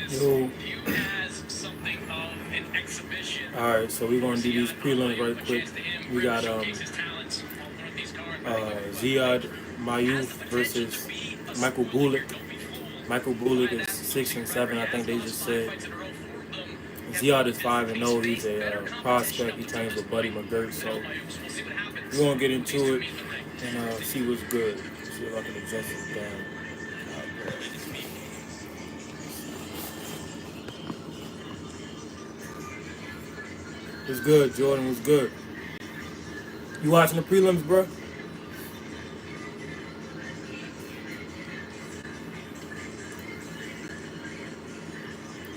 Yo. Alright, so we're gonna do these prelims right quick. We got Ziad Mayouf versus Michael Bullock. Michael Bullock is 6-7, I think they just said. Ziad is 5-0. He's a prospect. He trains with Buddy McGirt. So we're gonna get into it and see what's good. See if I can adjust it down. What's good, Jordan? What's good? You watching the prelims, bro?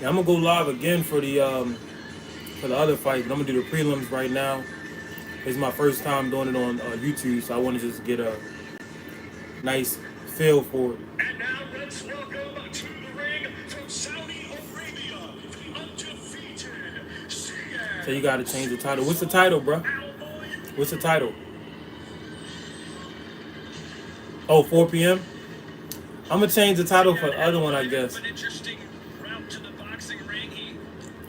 Yeah, I'm gonna go live again for the other fight, but I'm gonna do the prelims right now. It's my first time doing it on YouTube, so I want to just get a nice feel for it. And now let's welcome to the ring from Saudi Arabia, the undefeated CN. So you gotta change the title. What's the title, bro? What's the title? Oh, 4 p.m. I'm gonna change the title for the other one, I guess.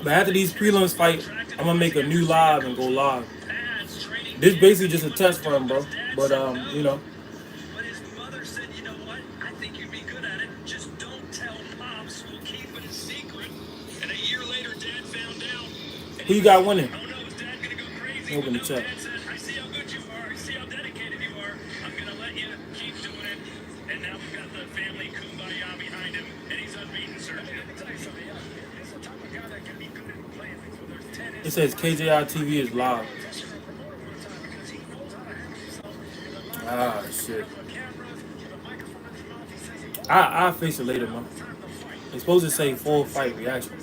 But after these prelims fight, I'm gonna make a new live and go live. This basically just a test for him, bro. But you know. But his mother said, you know what? I think you'd be good at it. Just don't tell Pops. We'll keep it a secret. And a year later, Dad found out. Who you got winning? Oh no, is Dad gonna go crazy? Open the check. Dad said, I see how good you are. I see how dedicated you are. I'm gonna let you keep doing it. And now we've got the family kumbaya behind him, and he's unbeaten, sir. Let me tell you something. It's the type of guy that can be good at playing things when there's 10. It says KJITV is live. Ah, shit. I'll face it later, man. It's supposed to say full fight reaction.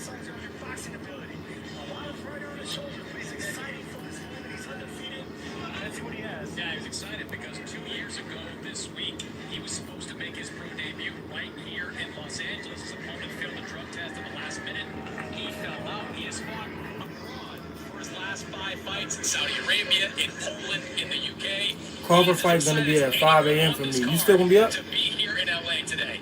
Yeah, he's excited because 2 years ago this week, he was supposed to make his pro debut right here in Los Angeles. His opponent failed a drug test at the last minute. He fell out. He has fought abroad for his last 5 fights in Saudi Arabia, in Poland, in the UK. Crawford fight's gonna be at 5 a.m. for me. You still gonna be up? To be here in LA today.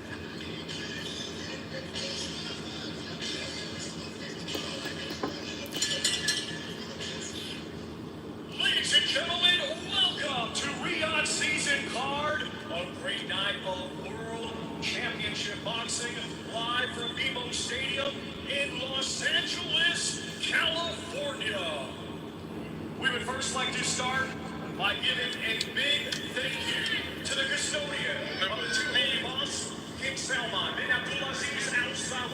Ladies and gentlemen, welcome to Riyadh season card, a great night of World Championship Boxing, live from BMO Stadium in Los Angeles, California. We would first like to start by giving a big thank you to the custodian of the two-day boss, King Salman bin Abdulaziz Al Saud,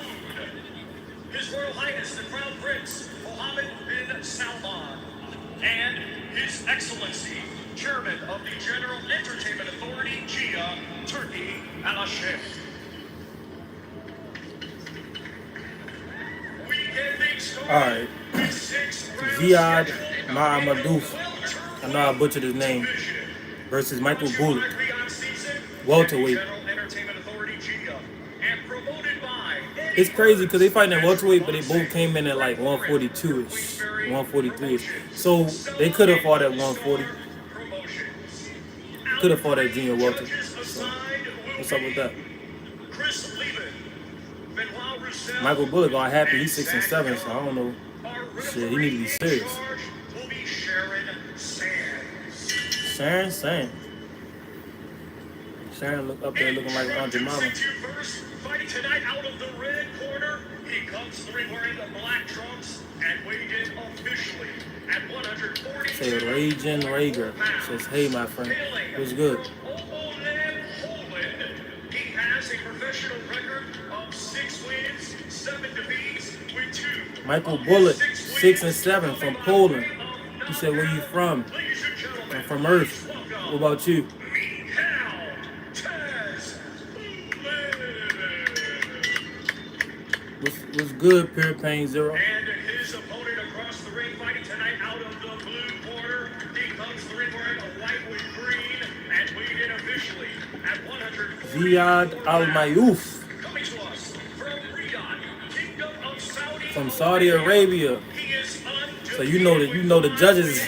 His Royal Highness the Crown Prince Mohammed bin Salman, and His Excellency, Chairman of the General Entertainment Authority, GIA, Turkey, Al-Sheikh. We get things started. All right. Ziad Mayouf, I know I butchered his name, versus Michael Bullock, welterweight. It's crazy because they fighting at welterweight, but they both came in at like 142-ish, 143-ish. So they could have fought at 140. Could have fought at junior welter. So what's up with that? Michael Bullock got happy. He's 6-7, so I don't know. Shit, he need to be serious. Sharon. Sharon look up there looking like Auntie Mama. Fighting tonight out of the red corner, he comes through wearing the black trunks and weighed in officially at 140. Say Raging Rager says, hey my friend, what's good? He has a professional record of 6 wins, 7 defeats with 2. Michael Bullock, 6-7 from Poland. He said, where you from? I'm from Earth. What about you? What's good, Pure Pain Zero? And his opponent across the ring fighting tonight out of the blue corner. He comes through wearing a white with green and weighed in officially at 140. Ziad Al Mayouf. Coming to us from Riyadh, Kingdom of Saudi From Saudi Arabia. He is So you know the judges.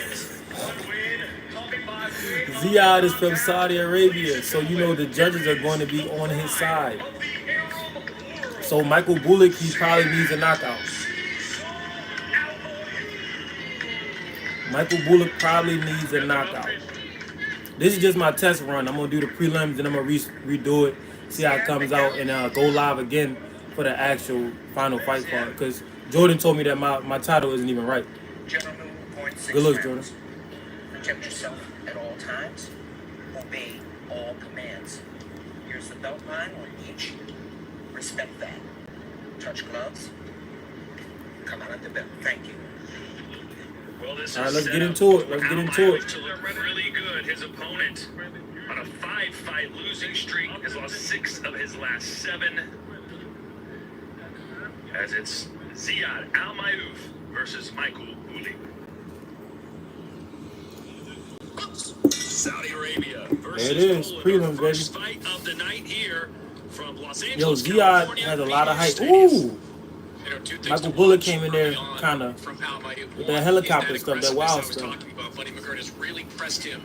Ziad is from Saudi Arabia, so you know the judges are going to be on his side. So Michael Bullock, he probably needs a knockout. Michael Bullock probably needs a knockout. This is just my test run. I'm gonna do the prelims, and I'm gonna redo it, see how it comes out, and go live again for the actual final fight card. Because Jordan told me that my title isn't even right. Good looks, Jordan. Protect yourself at all times. Obey all commands. Here's the belt line on each. Respect that. Touch gloves. Come out of the belt. Thank you. Well, this All right, is let's set get up into it. for Let's get Al into it. Miles to look really good. His opponent on a 5-fight losing streak has lost 6 of his last 7. As it's Ziad Al-Mayouf versus Michael Bullock. Saudi Arabia versus There it is. Poland. Prelims, First baby. fight of the night here from Los Yo, Angeles, Ziad California, has a lot of BMO hype. Stadium. Ooh. Michael Bullock came in there kind of with that helicopter stuff, that wild stuff. Buddy McGirt has really pressed him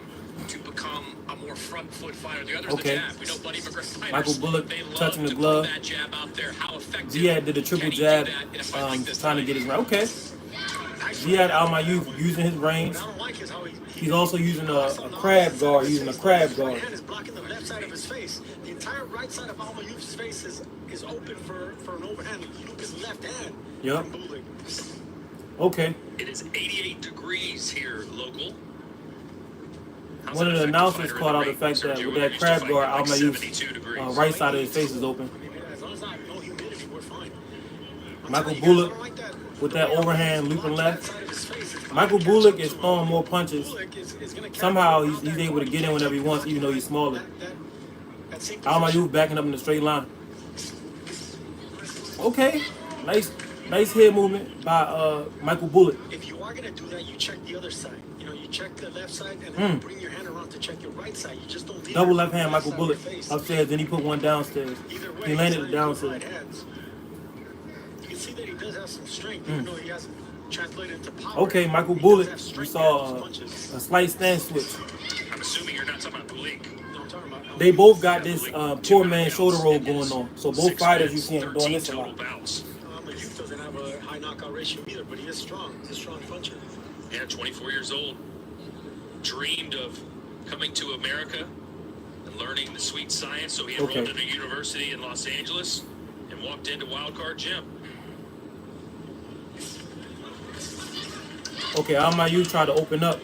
to become a more front foot fighter. The other's Okay. the jab. We know Buddy McGirt fighters, Michael Bullock they love touching the to glove. put that jab out there. How effective Ziad did a triple can he do jab, that in a fight like this trying to get his round. Okay. Nice Ziad Al-Mayouf using his range. What I don't like is how He's also using a crab guard, using a crab Right guard. hand is blocking the left side of his face. The entire right side of Al-Mayouf's face is open for an overhand. Look his left hand. Yep. from Bullock. Okay. It is 88 degrees here local. How's One of that the affect announcers fighter in called the out the ring, fact that Sergio? with We're that used to crab fighting guard, like Al-Mayouf's 72 degrees. right side of his face is open. I mean, as long as I have no humidity, we're fine. I'm Michael telling you guys, Bullock I don't like that. with that overhand looping left. That side of his face is Michael blocking Bullock catch is up throwing to- more punches. Bullock is gonna catch Somehow up he's that able to get in whenever he wants, even though he's smaller. that same Al-Mayouf position. backing up in the straight line. Okay. Nice head movement by Michael Bullock. If you are gonna do that, you check the other side. You know, you check the left side and then you bring your hand around to check your right side. You just don't leave Double it left hand on the Michael side Bullock of your face. upstairs, then he put one downstairs. Either way, He landed he's it not downstairs. right hands. You can see that he does have some strength, even though he hasn't translated into power. Okay, Michael He does Bullock, have we strength saw behind his punches. a slight stance switch. I'm assuming you're not talking about Bullock. No, I'm talking about They both got this poor man shoulder roll going on. So both 6 fighters, you minutes, see him doing 13 this a total lot. bouts. Youth doesn't have a high knockout ratio either, but he is strong. He's a strong puncher. Yeah, 24 years old. Dreamed of coming to America and learning the sweet science, so he enrolled Okay. at a university in Los Angeles and walked into Wildcard Gym. Okay, Al-Mayouf tried to open up.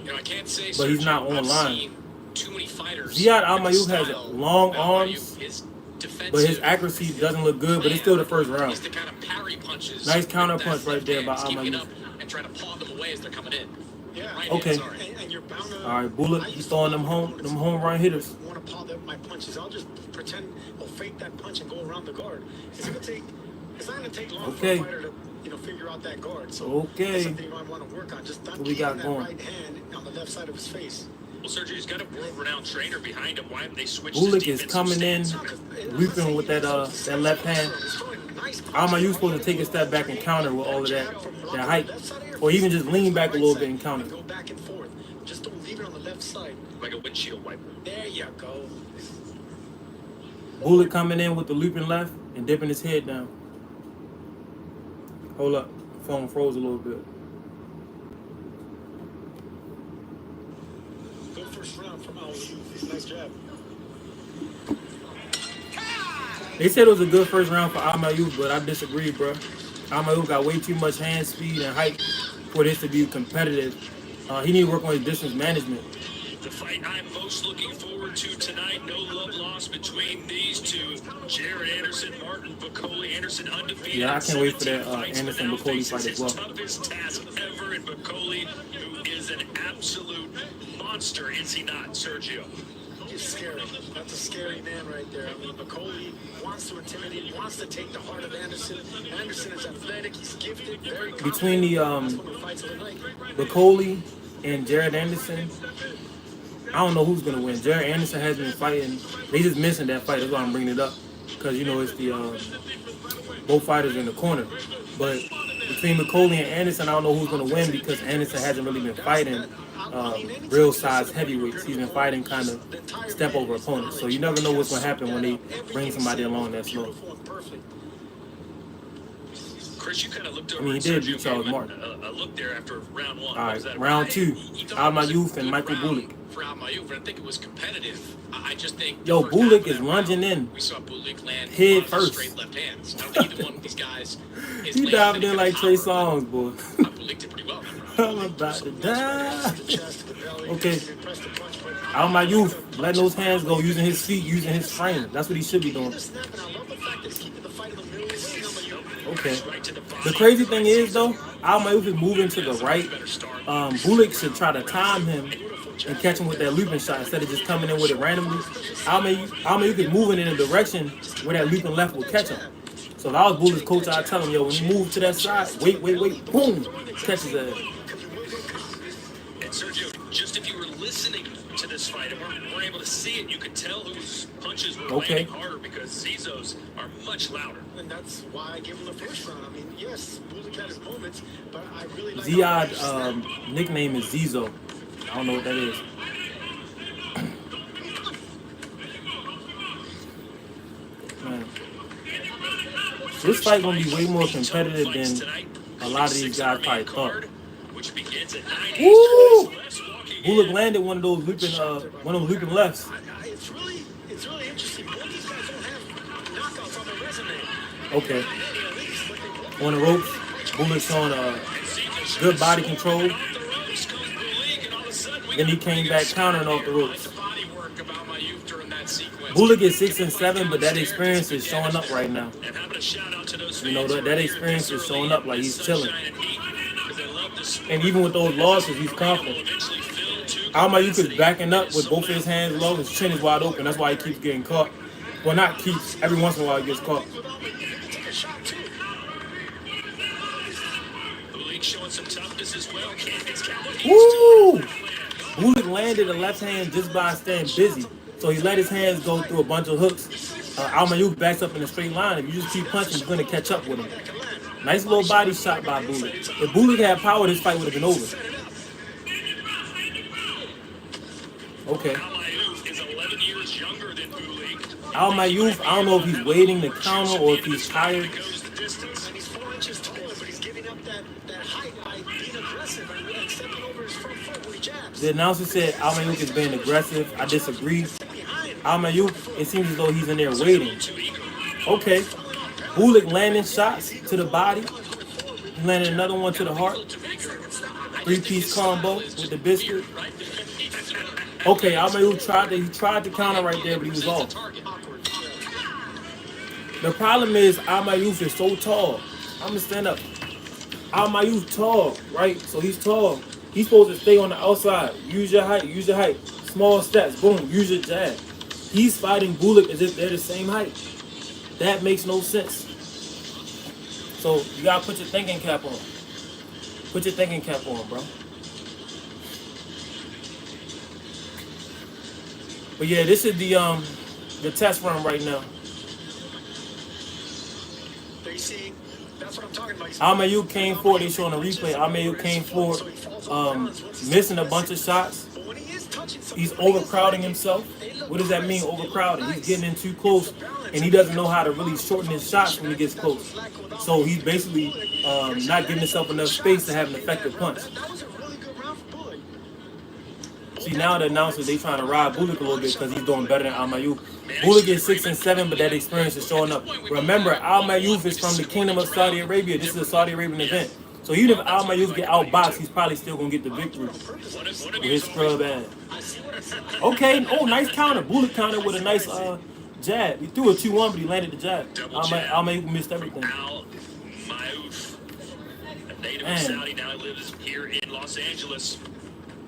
You know, I can't say, But he's not Sergio, I've online. seen too many fighters. Ziad with Al-Mayouf the has style long of arms, Al-Mayouf. His defensive but his accuracy doesn't look good, but it's still the first round. Is to kind of parry punches. Nice with counter that punch right left there hand, by keeping it Al-Mayouf. up and trying to paw them away as they're coming in. Yeah. Right Okay. hand, sorry. And you're bound to. All right, Bullock, he's throwing them home run hitters. Want to paw my punches? I'll just pretend or fake that punch and go around the guard. It's not gonna take long Okay. for a fighter to figure out that guard. So Okay. that's something you might want to work on. Just not What we got keeping that going? right hand on the left side of his face. Well, Sergio's got a world-renowned trainer behind him. Why haven't they switched Bullock his is defensive coming in, stance? looping with that left hand. Al-Mayouf supposed to take a step back and counter with all of that height, or even just lean back a little bit and counter. Go back and forth. Just don't leave it on the left side. Like a windshield wiper. There you go. Bullock coming in with the looping left and dipping his head down. Hold up, phone froze a little bit. Good first round from Al-Mayouf. Nice job. They said it was a good first round for Al-Mayouf, but I disagree, bro. Al-Mayouf got way too much hand speed and height for this to be competitive. He need to work on his distance management. The fight I'm most looking forward to tonight. No love lost between these two. Jared Anderson, Martin Bacoli. Anderson undefeated. Yeah, I can't wait for that 17 fights, but Anderson now Bacoli faces fight as his well. toughest task ever in Bacoli, who is an absolute monster, is he not, Sergio? He's scary. That's a scary man right there. I mean, Bacoli wants to intimidate, wants to take the heart of Anderson. Anderson is athletic. He's gifted, very confident. Between the That's one of the fights of the night. Bacoli and Jared Anderson, I don't know who's gonna win. Jared Anderson has been fighting. They just missing that fight. That's why I'm bringing it up, because it's the both fighters in the corner. But between Bacoli and Anderson, I don't know who's gonna win because Anderson hasn't really been fighting real size heavyweights. He's been fighting kind of step over opponents. So you never know what's going to happen when they bring somebody along that slow. Chris, you kind of looked over. I mean, he did beat Charles Martin. A look there after round one. All right, round two. Al-Mayuf and Michael Bulik. For Al-Mayuf, I think it was competitive. I just think. Yo, Bulik is lunging in. We saw Bulik land head first. Straight left hands. I don't think either one of these guys. He dived in like Trey Songz, boy. Bulik did pretty well. I'm about to die. Okay. Al-Mayuf letting those hands go, using his feet, using his frame. That's what he should be doing. Okay. The crazy thing is, though, Al-Mayuf is moving to the right. Bulik should try to time him and catch him with that looping shot instead of just coming in with it randomly. Al-Mayuf is moving in a direction where that looping left will catch him. So if I was Bulik's coach, I'd tell him, yo, when you move to that side, wait, boom, catch his ass. And Sergio, just if you were listening to this fight and weren't able to see it, you could tell whose punches were landing harder because Zizzo's are much louder. And that's why I gave him the first round. I mean, yes, Bulik had his moments, but I really like Ziad nickname is Zizzo. I don't know what that is. Man. This fight gonna be way more competitive than a lot of these guys probably thought. Woo! Bulik landed one of those looping lefts. It's really interesting. Both these guys don't have knockouts on their resume. Okay. On the ropes, Bulik showing good body control. Then he came back countering off the ropes. Bulik is 6-7, but that experience is showing up right now. You know, that experience is showing up like he's chilling. And even with those losses, he's confident. Al-Mayuf is backing up with both his hands low. His chin is wide open. That's why he keeps getting caught. Well, not keeps. Every once in a while he gets caught. Woo! Bulik landed a left hand just by staying busy. So he let his hands go through a bunch of hooks. Al-Mayuf backs up in a straight line. If you just keep punching, you're going to catch up with him. Nice little body shot by Bulik. If Bulik had power, this fight would have been over. Okay. Al-Mayuf, I don't know if he's waiting to counter or if he's tired. The announcer said Al-Mayuf is being aggressive. I disagree. Al-Mayuf, it seems as though he's in there waiting. Okay. Bulik landing shots to the body. He landed another one to the heart. 3-piece combo with the biscuit. Okay, Al-Mayuf tried to counter right there, but he was off. The problem is Al-Mayuf is so tall. I'm gonna stand up. Al-Mayuf tall, right? So he's tall. He's supposed to stay on the outside. Use your height. Use your height. Small steps. Boom. Use your jab. He's fighting Bulik as if they're the same height. That makes no sense. So you gotta put your thinking cap on. Put your thinking cap on, bro. But yeah, this is the test run right now. Al-Mayuf came forward. They showing a replay. Al-Mayuf came forward, missing a bunch of shots. He's overcrowding himself. What does that mean, overcrowding? He's getting in too close, and he doesn't know how to really shorten his shots when he gets close. So he's basically not giving himself enough space to have an effective punch. See, now the announcers, they trying to ride Bulik a little bit because he's doing better than Al-Mayuf. Bulik is 6-7, but that experience is showing up. Remember, Al-Mayuf is from the Kingdom of Saudi Arabia. This is a Saudi Arabian event. So even if Al-Mayuf get outboxed, he's probably still going to get the victory with his scrub ass. Okay, oh, nice counter. Bulik countered with a nice jab. He threw a 2-1, but he landed the jab. Al-Mayuf missed everything. Man. Now lives here in Los Angeles.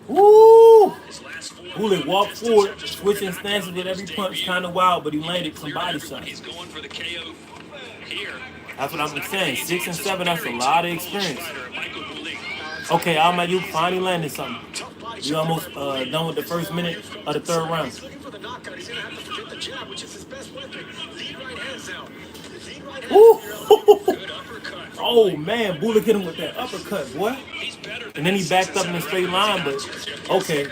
Woo! Bulik walked forward, switching stances with every punch, kind of wild, but he landed some body shots. He's going for the KO here. That's what I'm saying. 6-7, that's a lot of experience. Okay, Al-Mayuf finally landed something. We almost done with the first minute of the third round. Ooh. Oh man, Bulik hit him with that uppercut, boy. And then he backed up in a straight line, but Okay.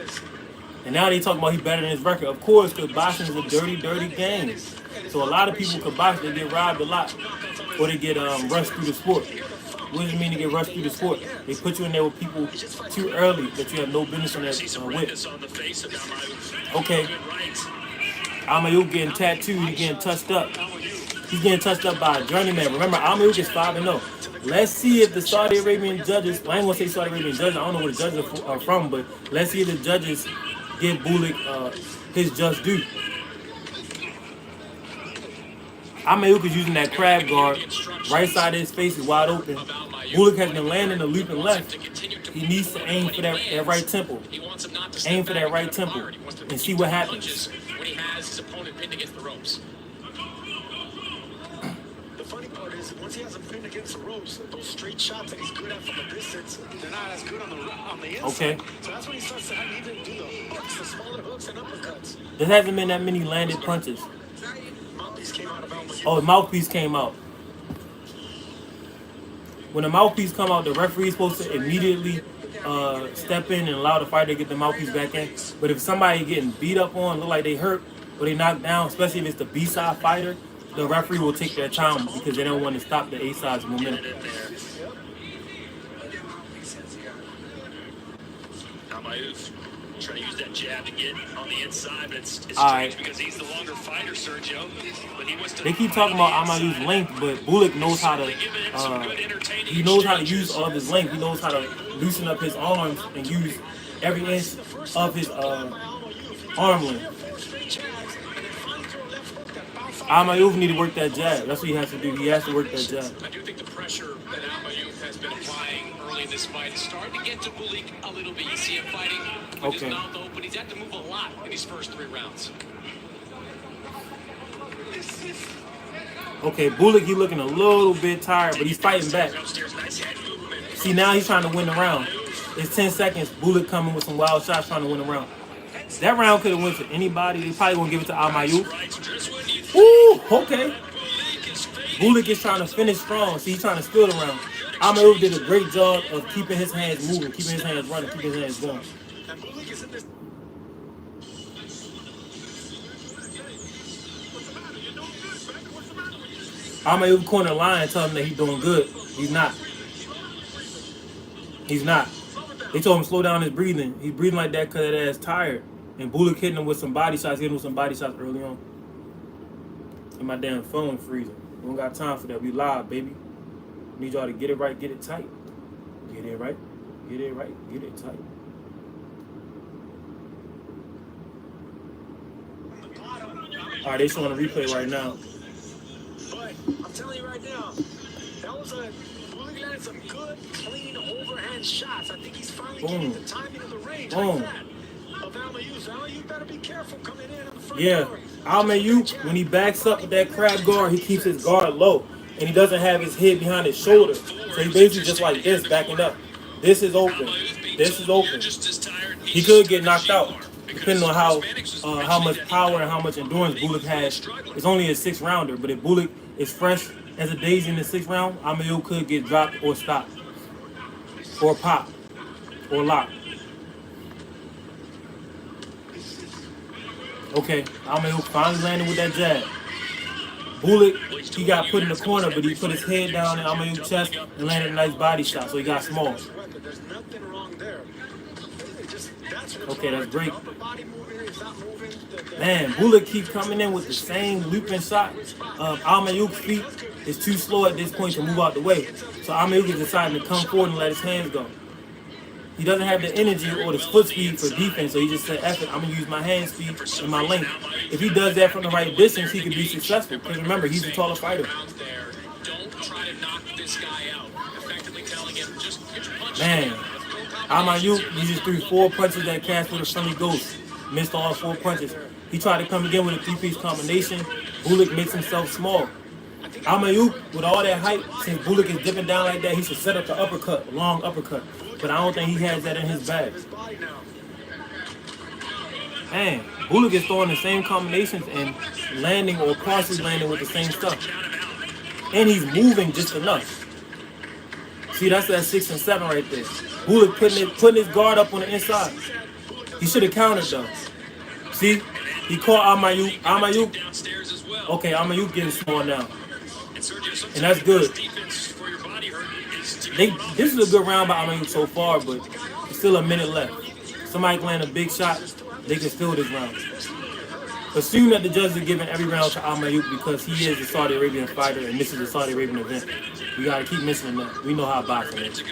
And now they talking about he better than his record. Of course, because boxing is a dirty, dirty game. So a lot of people could box, they get robbed a lot. Or they get rushed through the sport. What does it mean to get rushed through the sport? They put you in there with people too early that you have no business in that with. Okay. Amayu getting tattooed, he's getting touched up. He's getting touched up by a journeyman. Remember, Amayu is 5-0. Let's see if the Saudi Arabian judges, well, I ain't gonna say Saudi Arabian judges, I don't know where the judges are from, but let's see if the judges give Bulik his just due. Amayu is using that crab guard. Right side of his face is wide open. Bulik has been landing a loop and left. He needs to aim for that right temple. Aim for that right temple and see what happens. When he has his opponent pinned against the ropes. The funny part is, once he has him pinned against the ropes, those straight shots that he's good at from a distance, they're not as good on the inside. Okay. So that's when he starts to even do the hooks, the smaller hooks and uppercuts. There hasn't been that many landed punches. Mouthpiece came out of Alma. Oh, the mouthpiece came out. When the mouthpiece come out, the referee is supposed to immediately step in and allow the fighter to get the mouthpiece back in. But if somebody getting beat up on, look like they hurt, or they knocked down, especially if it's the B-side fighter, the referee will take their time because they don't want to stop the A-side's momentum. Trying to use that jab to get on the inside, but it's strange right. Because he's the longer fighter, Sergio. But he was They keep talking about Amadu's length, but Bulik knows how to. He knows how to use all of his length. He knows how to loosen up his arms and use every inch of his arm length. Amayu need to work that jab. That's what he has to do. He has to work that jab. I do think the pressure that Amayu has been applying early in this fight is starting to get to Bulik a little bit. You see him fighting with his mouth open. He's had to move a lot in these first 3 rounds. Okay, Bulik, he looking a little bit tired, but he's fighting back. See, now he's trying to win the round. It's 10 seconds. Bulik coming with some wild shots trying to win the round. That round could have went to anybody. They probably won't give it to Amayu. Ooh, okay. Bulik is trying to finish strong. See, he's trying to steal the round. Amayu did a great job of keeping his hands moving, keeping his hands running, keeping his hands going. Amayu corner line telling him that he's doing good. He's not. He's not. They told him to slow down his breathing. He's breathing like that because that ass tired. And Bulik hitting him with some body shots, hitting him with some body shots early on. And my damn phone freezing. We don't got time for that. We live, baby. Need y'all to get it right, get it tight. Get it right, get it right, get it tight. All right, they showing a replay right now. But I'm telling you right now, that was Bulik landed some good, clean overhand shots. I think he's finally getting the timing of the range like that. Of Amayu. You better be careful coming in on the front door. Amayu, when he backs up with that crab guard, he keeps his guard low. And he doesn't have his head behind his shoulder. So he basically just like this, backing up. This is open. This is open. He could get knocked out, depending on how much power and how much endurance Bulik has. It's only a 6th rounder, but if Bulik is fresh as a daisy in the 6th round, Amayu could get dropped or stopped. Or popped. Or locked. Okay, Amayu finally landed with that jab. Bulik, he got put in the corner, but he put his head down in Amayu's chest and landed a nice body shot, so he got small. Okay, that's great. Man, Bulik keeps coming in with the same looping shot. Amayu's feet is too slow at this point to move out the way. So Amayu is deciding to come forward and let his hands go. He doesn't have the energy or the foot speed for defense, so he just said, F it, I'm going to use my hand speed and my length. If he does that from the right distance, he can be successful. Because remember, he's a taller fighter. Man, Amayu, he just threw 4 punches that cast with a friendly ghost. Missed all 4 punches. He tried to come again with a 3-piece combination. Bulik makes himself small. Amayu, with all that height, since Bulik is dipping down like that, he should set up the uppercut, a long uppercut. But I don't think he has that in his bag. Man, Bulik is throwing the same combinations and landing or partially landing with the same stuff. And he's moving just enough. See, that's that 6 and 7 right there. Bulik putting his guard up on the inside. He should have countered though. See, he caught Amayuk. Amayuk. Okay, Amayuk getting small now, and that's good. This is a good round by Amayuk so far, but there's still a minute left. Somebody can land a big shot, they can steal this round. Assume that the judges are giving every round to Amayuk because he is a Saudi Arabian fighter and this is a Saudi Arabian event. We gotta keep mentioning that. We know how boxing is.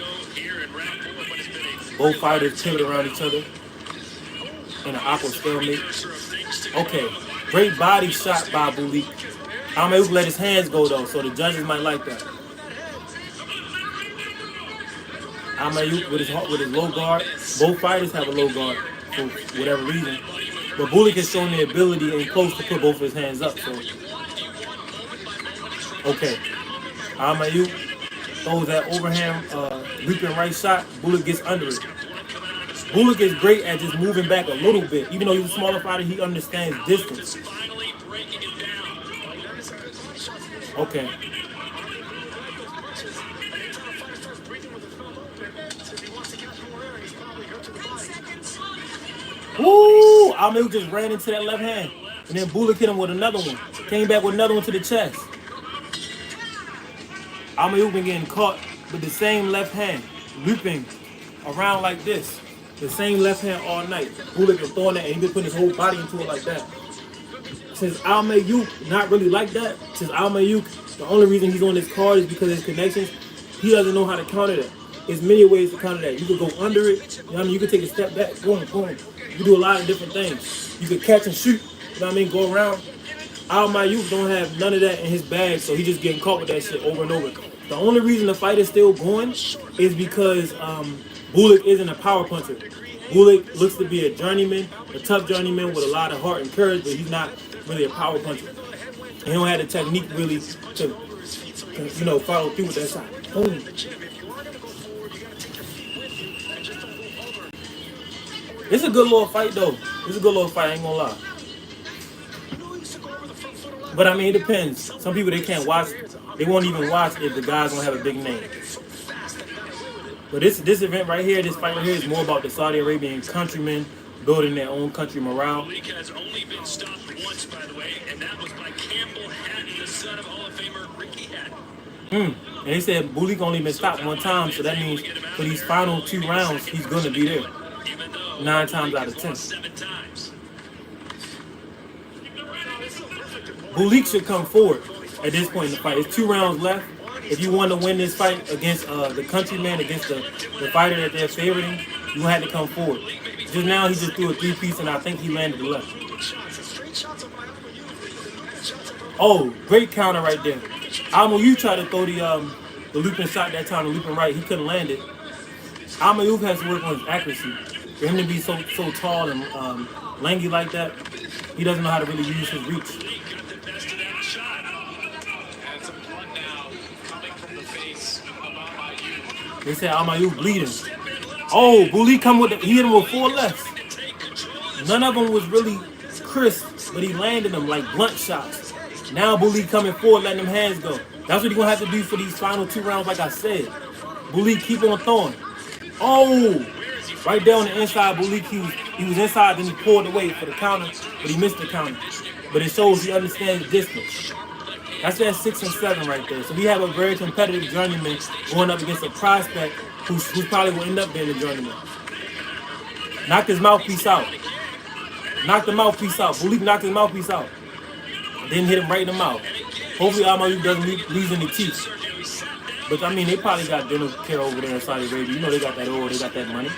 Both fighters pivot around each other in an awkward stalemate. Okay, great body shot by Bulik. Amayuk let his hands go though, so the judges might like that. Amayuk with his low guard. Both fighters have a low guard for whatever reason. But Bulik has shown the ability in close to put both of his hands up. So, okay. Amayuk throws that overhand leaping right shot. Bulik gets under it. Bulik is great at just moving back a little bit. Even though he's a smaller fighter, he understands distance. Okay. Woo! Amayuk just ran into that left hand. And then Bulik hit him with another one. Came back with another one to the chest. Amayuk been getting caught with the same left hand. Looping around like this. The same left hand all night. Bulik been throwing that and he been putting his whole body into it like that. Since Amayuk not really like that, since Amayuk, the only reason he's on this card is because of his connections, he doesn't know how to counter that. There's many ways to counter that. You could go under it, you know what I mean? You could take a step back, boom, boom. You can do a lot of different things. You could catch and shoot, you know what I mean? Go around. Amayuk don't have none of that in his bag, so he's just getting caught with that shit over and over. The only reason the fight is still going is because Bulik isn't a power puncher. Bulik looks to be a journeyman, a tough journeyman with a lot of heart and courage, but he's not really a power puncher. And he don't have the technique really to you know, follow through with that shot. Boom. It's a good little fight though. It's a good little fight, I ain't gonna lie. But I mean, it depends. Some people, they can't watch, they won't even watch if the guys don't have a big name. But this event right here, this fight right here is more about the Saudi Arabian countrymen building their own country morale. Bulik has only been stopped once, by the way, and that was by Campbell Hatton, the son of Hall of Famer Ricky Hatton. And they said Bulik only been stopped one time, so that means for these final 2 rounds, he's gonna be there. 9 times out of 10. Bulik should come forward at this point in the fight. There's 2 rounds left. If you want to win this fight against the countryman, against the fighter that they're favoring, you have to come forward. Just now, he just threw a 3-piece, and I think he landed the left. Oh, great counter right there. Amayuk tried to throw the looping shot that time, the looping right. He couldn't land it. Amayuk has to work on his accuracy. For him to be so tall and lanky like that, he doesn't know how to really use his reach. They said Amayuk bleeding. Oh, Bulik come with he hit him with 4 lefts. None of them was really crisp, but he landed them like blunt shots. Now Bulik coming forward, letting them hands go. That's what he's gonna have to do for these final 2 rounds, like I said. Bulik keep on throwing. Oh, right there on the inside, Bulik, he was inside, then he pulled away for the counter, but he missed the counter. But it shows he understands distance. That's that 6 and 7 right there. So we have a very competitive journeyman going up against a prospect who probably will end up being a journeyman. Knocked his mouthpiece out. Knocked the mouthpiece out. Bulik knocked his mouthpiece out. Didn't hit him right in the mouth. Hopefully Amayuk doesn't lose any teeth. But I mean, they probably got dental care over there in Saudi Arabia. You know they got that oil, they got that money.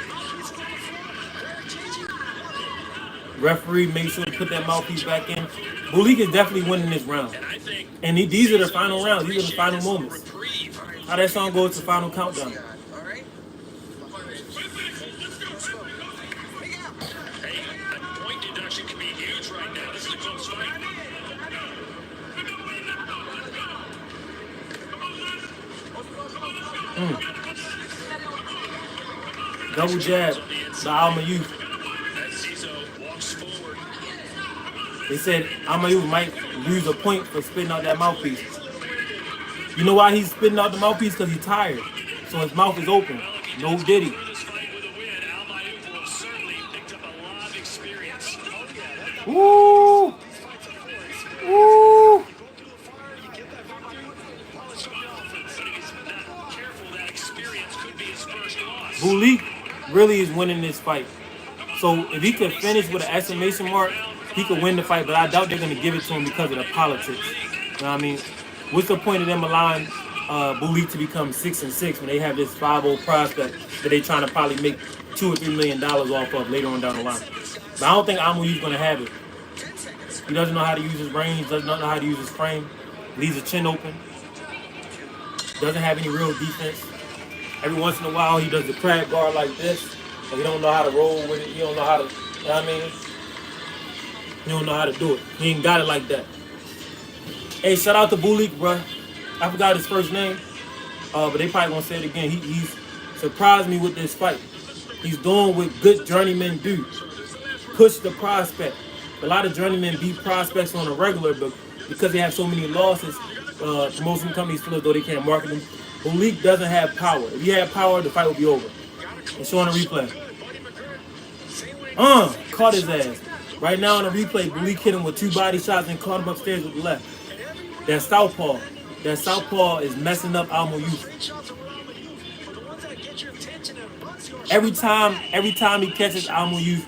Referee, make sure to put that mouthpiece back in. Bulik is definitely winning this round. And these are the final rounds. These are the final moments. How that song goes to final countdown. Point deduction can be huge right now. This is a close fight. Double jab by Amayuk. They said Amayuk might lose a point for spitting out that mouthpiece. You know why he's spitting out the mouthpiece? Because he's tired. So his mouth is open. No diddy. Ooh. Ooh. Bulik really is winning this fight. So if he could finish with an exclamation mark, he could win the fight. But I doubt they're going to give it to him because of the politics. You know what I mean? What's the point of them allowing Bulik to become 6-6 when they have this 5-0 prospect that they're trying to probably make $2 or $3 million off of later on down the line? But I don't think Amouyu's going to have it. He doesn't know how to use his range, does not know how to use his frame, leaves his chin open, doesn't have any real defense. Every once in a while, he does the crab guard like this, but he don't know how to roll with it. He don't know how to, you know what I mean? He don't know how to do it. He ain't got it like that. Hey, shout out to Bulik, bro. I forgot his first name, but they probably gonna say it again. He's surprised me with this fight. He's doing what good journeymen do. Push the prospect. A lot of journeymen beat prospects on a regular, but because they have so many losses, promotion companies feel as though they can't market them. Bulik doesn't have power. If he had power, the fight would be over. And showing a replay. Caught his ass. Right now on the replay, Bulik hit him with 2 body shots and caught him upstairs with the left. That southpaw. That southpaw is messing up Amouyuf. Every time he catches Amouyuf,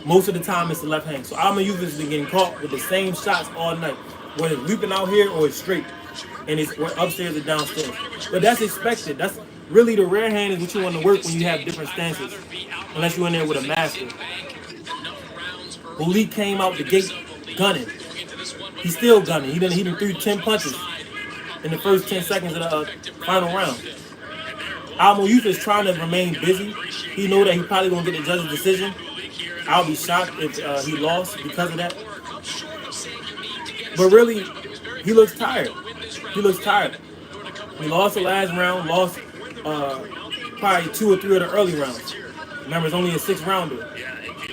most of the time it's the left hand. So Amouyuf has been getting caught with the same shots all night. Whether it's looping out here or it's straight. And it's upstairs or downstairs. But that's expected. That's really the rear hand is what you want to work when you have different stances. Unless you're in there with a master. Bulik came out the gate gunning. He's still gunning. He done threw 10 punches in the first 10 seconds of the final round. Amouyuf is trying to remain busy. He know that he probably gonna get the judge's decision. I'll be shocked if he lost because of that. But really, he looks tired. He looks tired. He lost the last round, lost probably 2 or 3 of the early rounds. Remember, it's only a 6-rounder.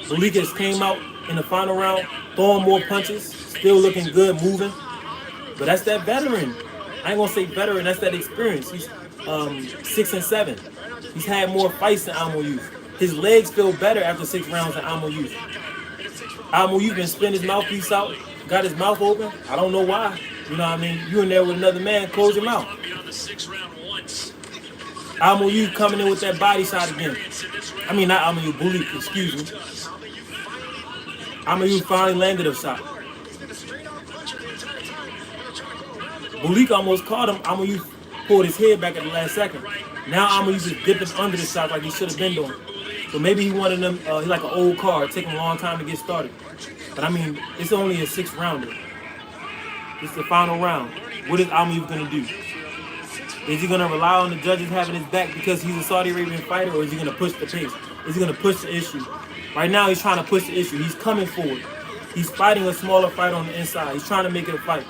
Bulik came out in the final round, throwing more punches, still looking good, moving. But that's that veteran. I ain't gonna say veteran, that's that experience. He's 6-7. He's had more fights than Amouyuf. His legs feel better after 6 rounds than Amouyuf. Amouyuf been spin his mouthpiece out, got his mouth open. I don't know why. You know what I mean? You in there with another man, close your mouth. Amouyuf coming in with that body shot again. I mean, not Amouyuf, Bulik, excuse me. Amouyuf finally landed a shot. Bulik almost caught him. Amouyuf pulled his head back at the last second. Now Amouyuf is dipping under the shot like he should have been doing. So maybe he wanted them, he's like an old car. It take him a long time to get started. But I mean, it's only a 6-rounder. It's the final round. What is Amouyuf going to do? Is he going to rely on the judges having his back because he's a Saudi Arabian fighter, or is he going to push the pace? Is he going to push the issue? Right now, he's trying to push the issue. He's coming forward. He's fighting a smaller fighter on the inside. He's trying to make it a fight.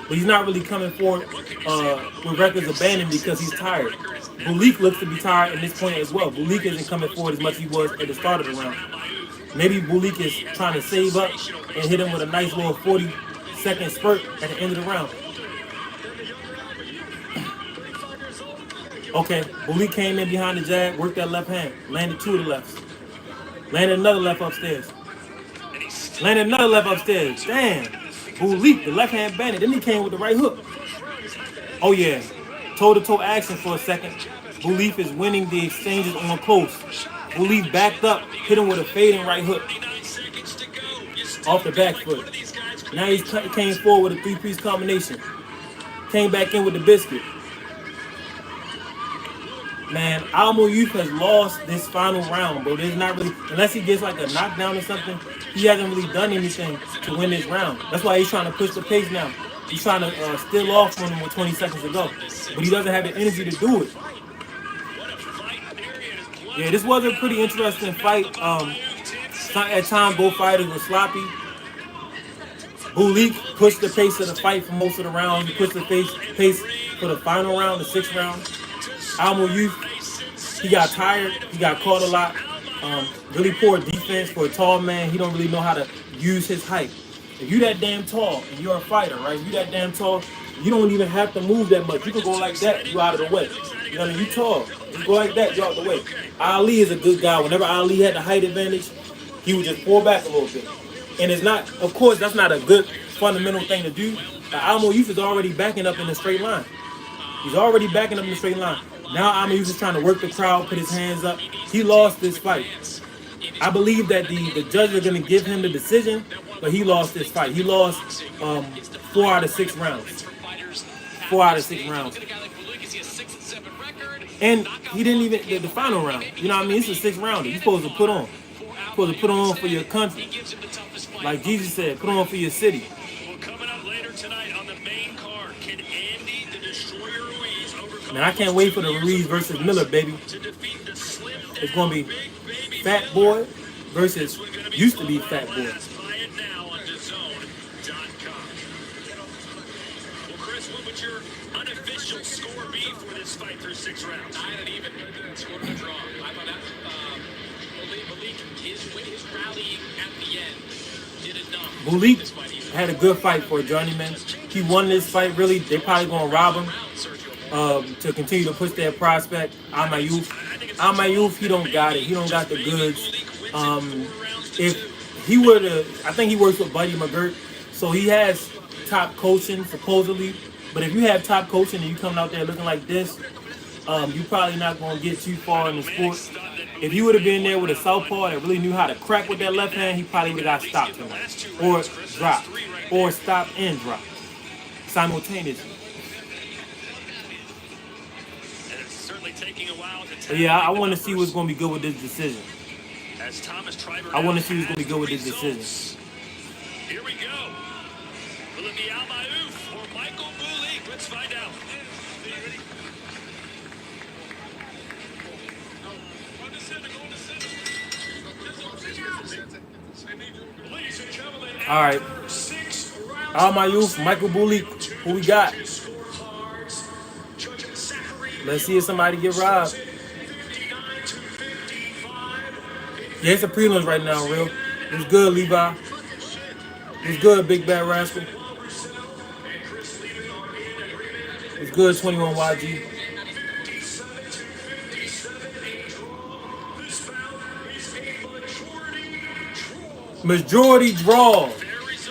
But he's not really coming forward with records abandoned because he's tired. Bulik looks to be tired at this point as well. Bulik isn't coming forward as much as he was at the start of the round. Maybe Bulik is trying to save up and hit him with a nice little 40-second spurt at the end of the round. Okay, Bulik came in behind the jab, worked that left hand, landed 2 of the lefts. Landed another left upstairs. Landed another left upstairs. Damn. Bulik, the left hand bandit. Then he came with the right hook. Oh yeah. Toe-to-toe action for a second. Bulik is winning the exchanges on close. Bulik backed up, hit him with a fading right hook. Off the back foot. Now he came forward with a 3-piece combination. Came back in with the biscuit. Man, Amouyuf has lost this final round, bro. There's not really, unless he gets like a knockdown or something, he hasn't really done anything to win this round. That's why he's trying to push the pace now. He's trying to steal off from him with 20 seconds to go. But he doesn't have the energy to do it. Yeah, this was a pretty interesting fight. At times, both fighters were sloppy. Bulik pushed the pace of the fight for most of the rounds. He pushed the pace for the final round, the 6th round. Amouyuf, he got tired. He got caught a lot. Really poor defense for a tall man. He don't really know how to use his height. If you that damn tall and you're a fighter, right? You that damn tall, you don't even have to move that much. You can go like that, you out of the way. You know what I mean? You tall. You go like that, you out the way. Ali is a good guy. Whenever Ali had the height advantage, he would just pull back a little bit. And it's not, of course, that's not a good fundamental thing to do. Almo Youth is already backing up in a straight line. He's already backing up in a straight line. Now Almo Youth is trying to work the crowd, put his hands up. He lost this fight. I believe that the judges are going to give him the decision, but he lost this fight. He lost 4 out of 6 rounds. 4 out of 6 rounds. And he didn't even, the final round, you know what I mean? It's a 6th rounder. You're supposed to put on. You're supposed to put on for your country. Like Jesus said, put on for your city. Well, coming up later tonight on the main card, can Andy the Destroyer Ruiz overcome? Man, I can't wait for the Ruiz versus Miller, baby. It's going to be Fat Boy versus used to be Fat Boy. Buy it now on DAZN.com. Well, Chris, what would your unofficial score be for this fight through 6 rounds? 9 and even. Scored a draw. I thought that Malik, his rallying at the end did enough. Bulik had a good fight for a journeyman. He won this fight, really. They probably going to rob him to continue to push their prospect. Almo Youth, he don't got it. He don't got the goods. If he were to, I think he works with Buddy McGirt, so he has top coaching, supposedly. But if you have top coaching and you coming out there looking like this, you're probably not going to get too far in the sport. If he would have been there with a southpaw that really knew how to crack with that left hand, he probably would have got stopped tonight. Or dropped. Or stopped and dropped. Simultaneously. But yeah, I want to see what's going to be good with this decision. I want to see what's going to be good with this decision. Here we go. Will it be Almo Youth or Michael Bulik? Let's find out. All right. Almo Youth, Michael Bulik. Who we got? Let's see if somebody get robbed. Yeah, it's a prelims right now, real. It's good, Levi. It's good, Big Bad Rascal. It's good, 21 YG. Majority draw.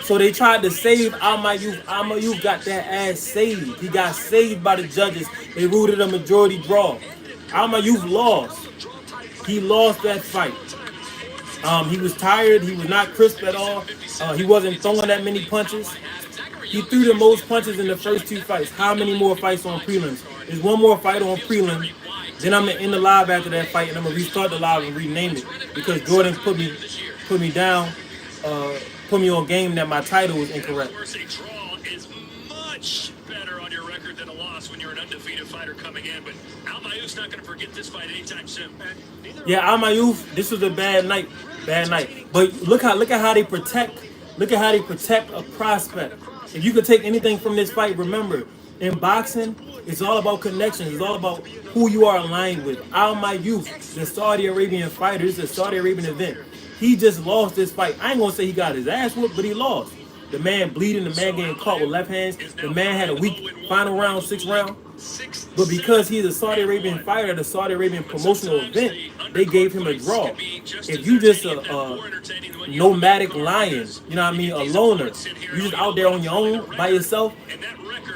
So they tried to save Almo Youth. Almo Youth got that ass saved. He got saved by the judges. They ruled it a majority draw. Almo Youth lost. He lost that fight. He was tired. He was not crisp at all. He wasn't throwing that many punches. He threw the most punches in the first 2 fights. How many more fights on prelims? There's one more fight on prelim. Then I'm going to end the live after that fight, and I'm going to restart the live and rename it because Jordan put me down, put me on game that my title was incorrect. A draw is much better on your record than a loss when you're an undefeated fighter coming in, but Almo Youth's not going to forget this fight anytime soon. Yeah, Almo Youth, this was a bad night. But look at how they protect a prospect. If you could take anything from this fight, remember, in boxing, it's all about connections. It's all about who you are aligned with. Almo Youth, the Saudi Arabian fighter, this is a Saudi Arabian event. He just lost this fight. I ain't gonna say he got his ass whooped, but he lost. The man bleeding, the man getting caught with left hands. The man had a weak final round, 6th round. But because he's a Saudi Arabian fighter at a Saudi Arabian promotional event, they gave him a draw. If you just a nomadic lion, you know what I mean, a loner, you just out there on your own by yourself,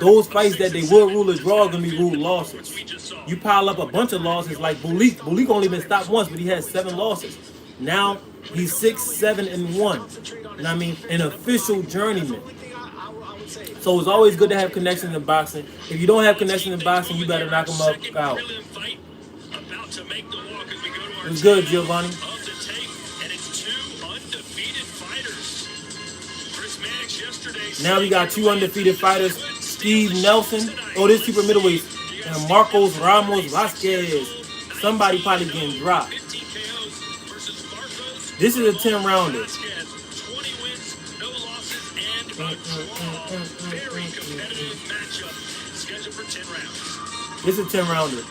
those fights that they will rule a draw are going to be ruled losses. You pile up a bunch of losses like Bulik. Bulik only been stopped once, but he has 7 losses. Now he's 6-7-1. You know what I mean? An official journeyman. So it's always good to have connections in boxing. If you don't have connections in boxing, you better knock them up out. It's good, Giovanni. Now we got 2 undefeated fighters. Steve Nelson. Oh, this super middleweight. And Marcos Ramos Vasquez. Somebody probably getting dropped. This is a 10-rounder. This is a 10-rounder.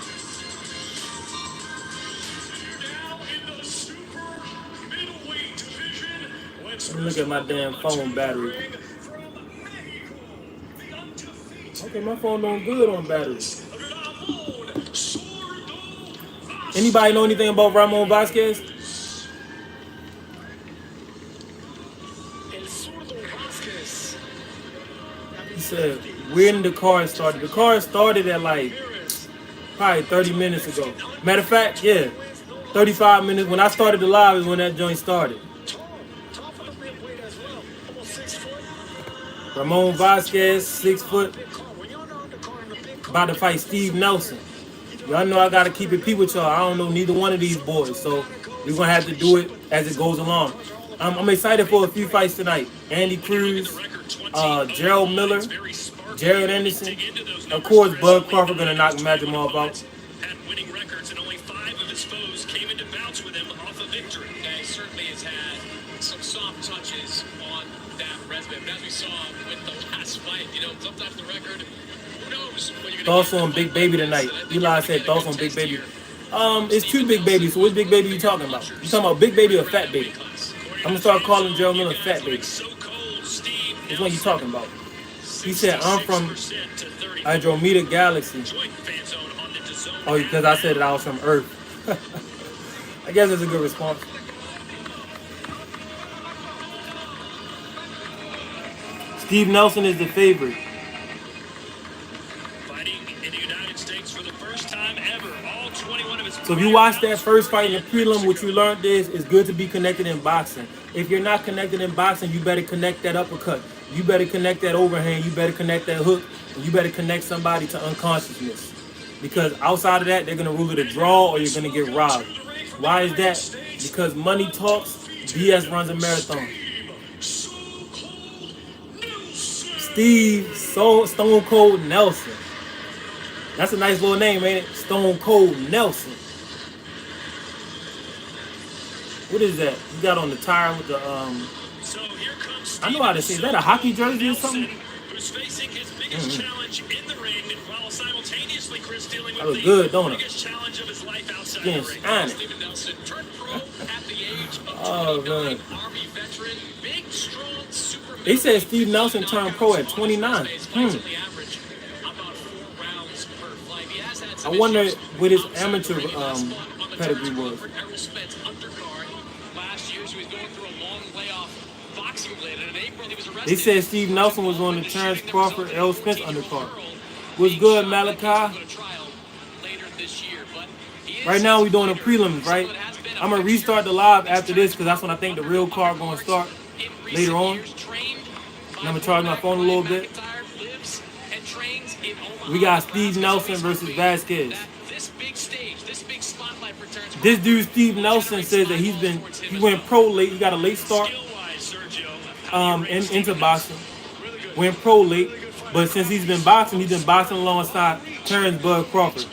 Let me look at my damn phone battery. Okay, my phone doing good on battery. Anybody know anything about Ramon Vasquez? said, when the card started. The card started at like probably 30 minutes ago. Matter of fact, yeah, 35 minutes. When I started the live is when that joint started. Ramon Vasquez, 6 foot, about to fight Steve Nelson. Y'all know I gotta keep it P with y'all. I don't know neither one of these boys, so we're gonna have to do it as it goes along. I'm excited for a few fights tonight. Andy Cruz, Gerald Miller, Jared Anderson. Of course, Bud Crawford gonna knock MADRIMOV out. Had winning records, and only 5 of his foes came into bouts with him off a victory. Okay, certainly has had some soft touches on that resume. But as we saw with the last fight, you know, sometimes the record, who knows what you're Thoughts on Big Baby tonight? Eli said thoughts on Big Baby. It's 2 Big Babies. So which Big Baby you talking about? You talking about Big Baby or Fat Baby? I'm gonna start calling Gerald Miller Fat Baby. Which one you talking about? He said I'm from Andromeda Galaxy. Oh, because I said that I was from Earth. I guess that's a good response. Steve Nelson is the favorite. Fighting in the United States for the first time ever. All 21 of his So if you watch that first fight in the prelim, what you learned is it's good to be connected in boxing. If you're not connected in boxing, you better connect that uppercut. You better connect that overhand. You better connect that hook. And you better connect somebody to unconsciousness. Because outside of that, they're going to rule it a draw or you're going to get robbed. Why is that? Because money talks, BS runs a marathon. Steve Stone Cold Nelson. That's a nice little name, ain't it? Stone Cold Nelson. What is that? You got on the tire with the So here comes I know how to say. Is that a hockey jersey or something? who's facing his biggest challenge in the ring, while simultaneously Chris dealing That with was the good, don't it? biggest challenge of his life outside Getting the ring. shining. Steven Nelson turned pro at the age of Oh, 29. man. Army veteran, big, strong, super. They said Steve Nelson turned pro at 29. I wonder what his amateur pedigree was. They said Steve Nelson was on the Terrence Crawford, Errol Spence undercard. What's good, Malachi? Right now we're doing the prelims, right? I'm going to restart the live after this because that's when I think the real card going to start later on. And I'm going to charge my phone a little bit. We got Steve Nelson versus Vasquez. This dude, Steve Nelson, says that he went pro late. He got a late start into boxing. Went pro late. But since he's been boxing alongside Terrence Bud Crawford.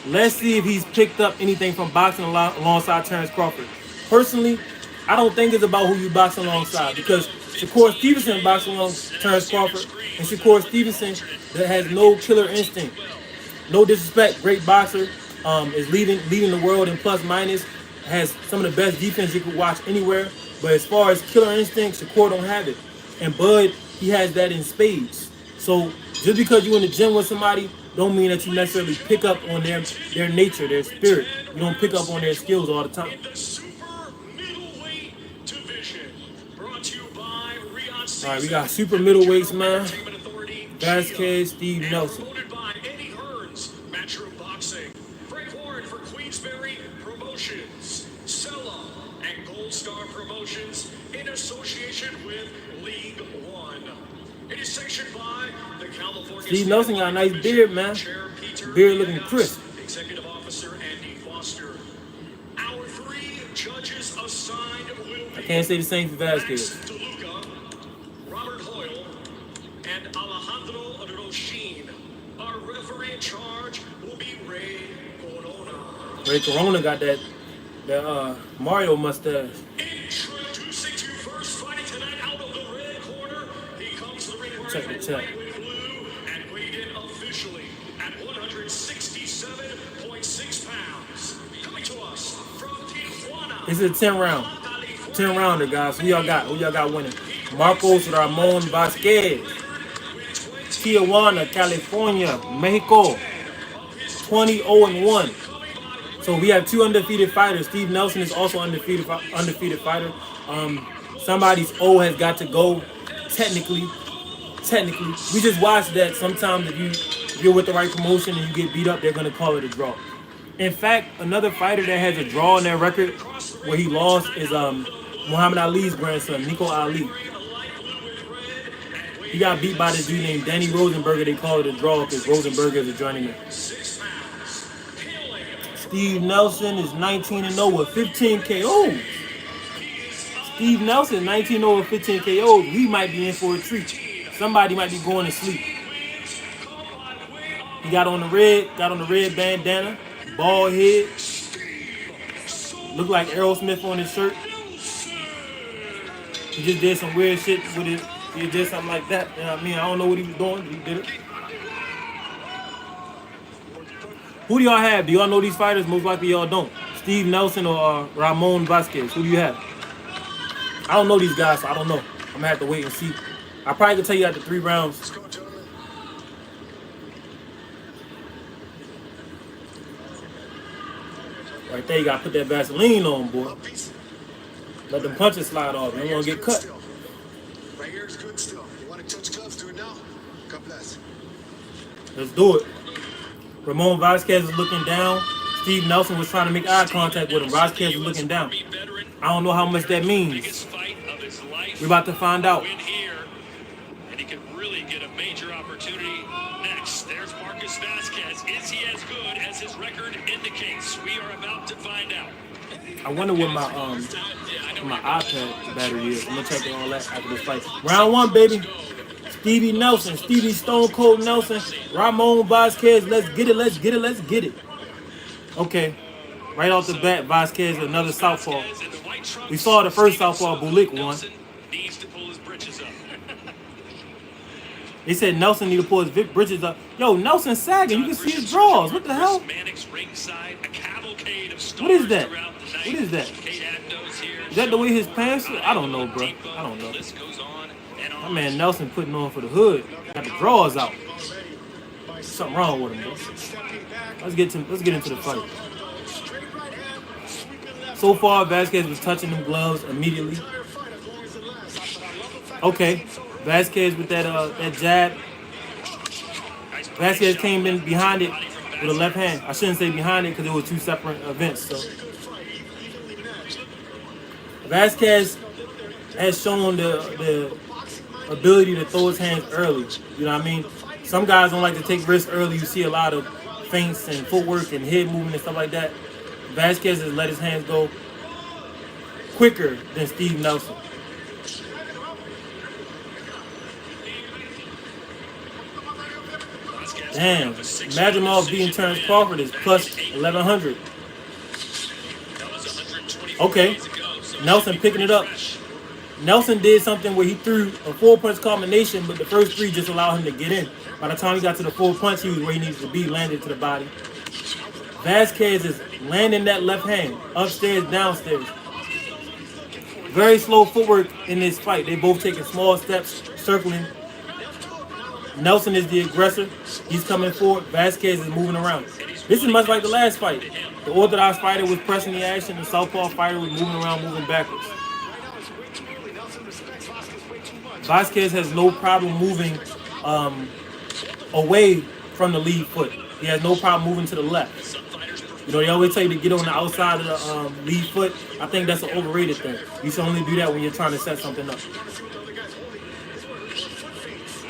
Let's see if he's picked up anything from boxing alongside Terrence Crawford. Personally, I don't think it's about who you box alongside because Shakur Stevenson boxing along Terrence Crawford, and Shakur Stevenson that has no killer instinct. No disrespect, great boxer, is leading the world in plus minus, has some of the best defense you could watch anywhere. But as far as killer instinct, Shakur don't have it, and Bud he has that in spades. So just because you're in the gym with somebody, don't mean that you necessarily pick up on their nature, their spirit. You don't pick up on their skills all the time. All right, we got super middleweights, man. Vasquez, Steve Nelson. Matchroom Boxing. Frank Warren for Queensberry Promotions. Sella and Gold Star Promotions in association with League One. It is sanctioned by the California. Steve Nelson got a nice beard, man. Beard looking crisp. Executive Officer Andy Foster. Our 3 judges assigned will be I can't say the same for Vasquez. DeLuca, Robert Hoyle, and Alejandro Roshin. Our referee in charge will be Ray Corona. Ray Corona got that Mario mustache. Introducing to first fighting tonight out of the red corner. He comes to the ring Check the check. with blue and weighed in officially at 167.6 pounds. Coming to us from Tijuana. This is a 10 rounder, guys. Who y'all got winning? Marcos Ramon Vasquez. Tijuana, California, Mexico. 20-0-1. So we have 2 undefeated fighters. Steve Nelson is also undefeated fighter. Somebody's O has got to go technically technically. We just watched that sometimes if you're with the right promotion and you get beat up, they're going to call it a draw. In fact, another fighter that has a draw on their record where he lost is Muhammad Ali's grandson, Nico Ali. He got beat by this dude named Danny Rosenberger. They call it a draw because Rosenberger is a journeyman. Steve Nelson is 19-0 with 15 KOs. Steve Nelson, 19-0 with 15 KOs. We might be in for a treat. Somebody might be going to sleep. He got on the red bandana, bald head. Looked like Aerosmith on his shirt. He just did some weird shit with it. He did something like that. You know what I mean? I don't know what he was doing, but he did it. Who do y'all have? Do y'all know these fighters? Most likely y'all don't. Steve Nelson or Ramon Vasquez? Who do you have? I don't know these guys, so I don't know. I'm going to have to wait and see. I probably can tell you after 3 rounds. Right there, you got to put that Vaseline on, boy. Let them punches slide off. They want to get cut. Right here is good still. You want to touch gloves? Do it now. God bless. Let's do it. Ramon Vasquez is looking down. Steve Nelson was trying to make eye contact with him. Vasquez was looking down. I don't know how much that means. We're about to find out. And he could really get a major opportunity next. There's Marcus Vasquez. Is he as good as his record indicates? We are about to find out. I wonder what my iPad battery is. I'm gonna check all that after this fight. Round 1, baby. Stevie Nelson, Stevie Stone Cold Nelson, Ramon Vasquez. Let's get it, let's get it, let's get it. Okay, right off the bat, Vasquez, another southpaw. We saw the first southpaw, Bulik won. They said Nelson need to pull his bridges up. Yo, Nelson sagging. You can see his draws. What the hell? What is that? What is that? Is that the way his pants are? I don't know, bro. I don't know. My man Nelson putting on for the hood. Got the drawers out. Something wrong with him, bro. Let's get into the fight. So far, Vasquez was touching them gloves immediately. Okay, Vasquez with that jab. Vasquez came in behind it with a left hand. I shouldn't say behind it because it was 2 separate events. So Vasquez has shown the ability to throw his hands early. You know what I mean? Some guys don't like to take risks early. You see a lot of feints and footwork and head movement and stuff like that. Vasquez has let his hands go quicker than Steve Nelson. Damn, Madrimov beating Terrence Crawford is plus 1100. Okay, Nelson picking it up. Nelson did something where he threw a 4-punch combination, but the first 3 just allowed him to get in. By the time he got to the 4th punch, he was where he needed to be, landed to the body. Vasquez is landing that left hand, upstairs, downstairs. Very slow footwork in this fight. They both taking small steps, circling. Nelson is the aggressor. He's coming forward. Vasquez is moving around. This is much like the last fight. The orthodox fighter was pressing the action. The southpaw fighter was moving around, moving backwards. Vasquez has no problem moving away from the lead foot. He has no problem moving to the left. You know, they always tell you to get on the outside of the lead foot. I think that's an overrated thing. You should only do that when you're trying to set something up.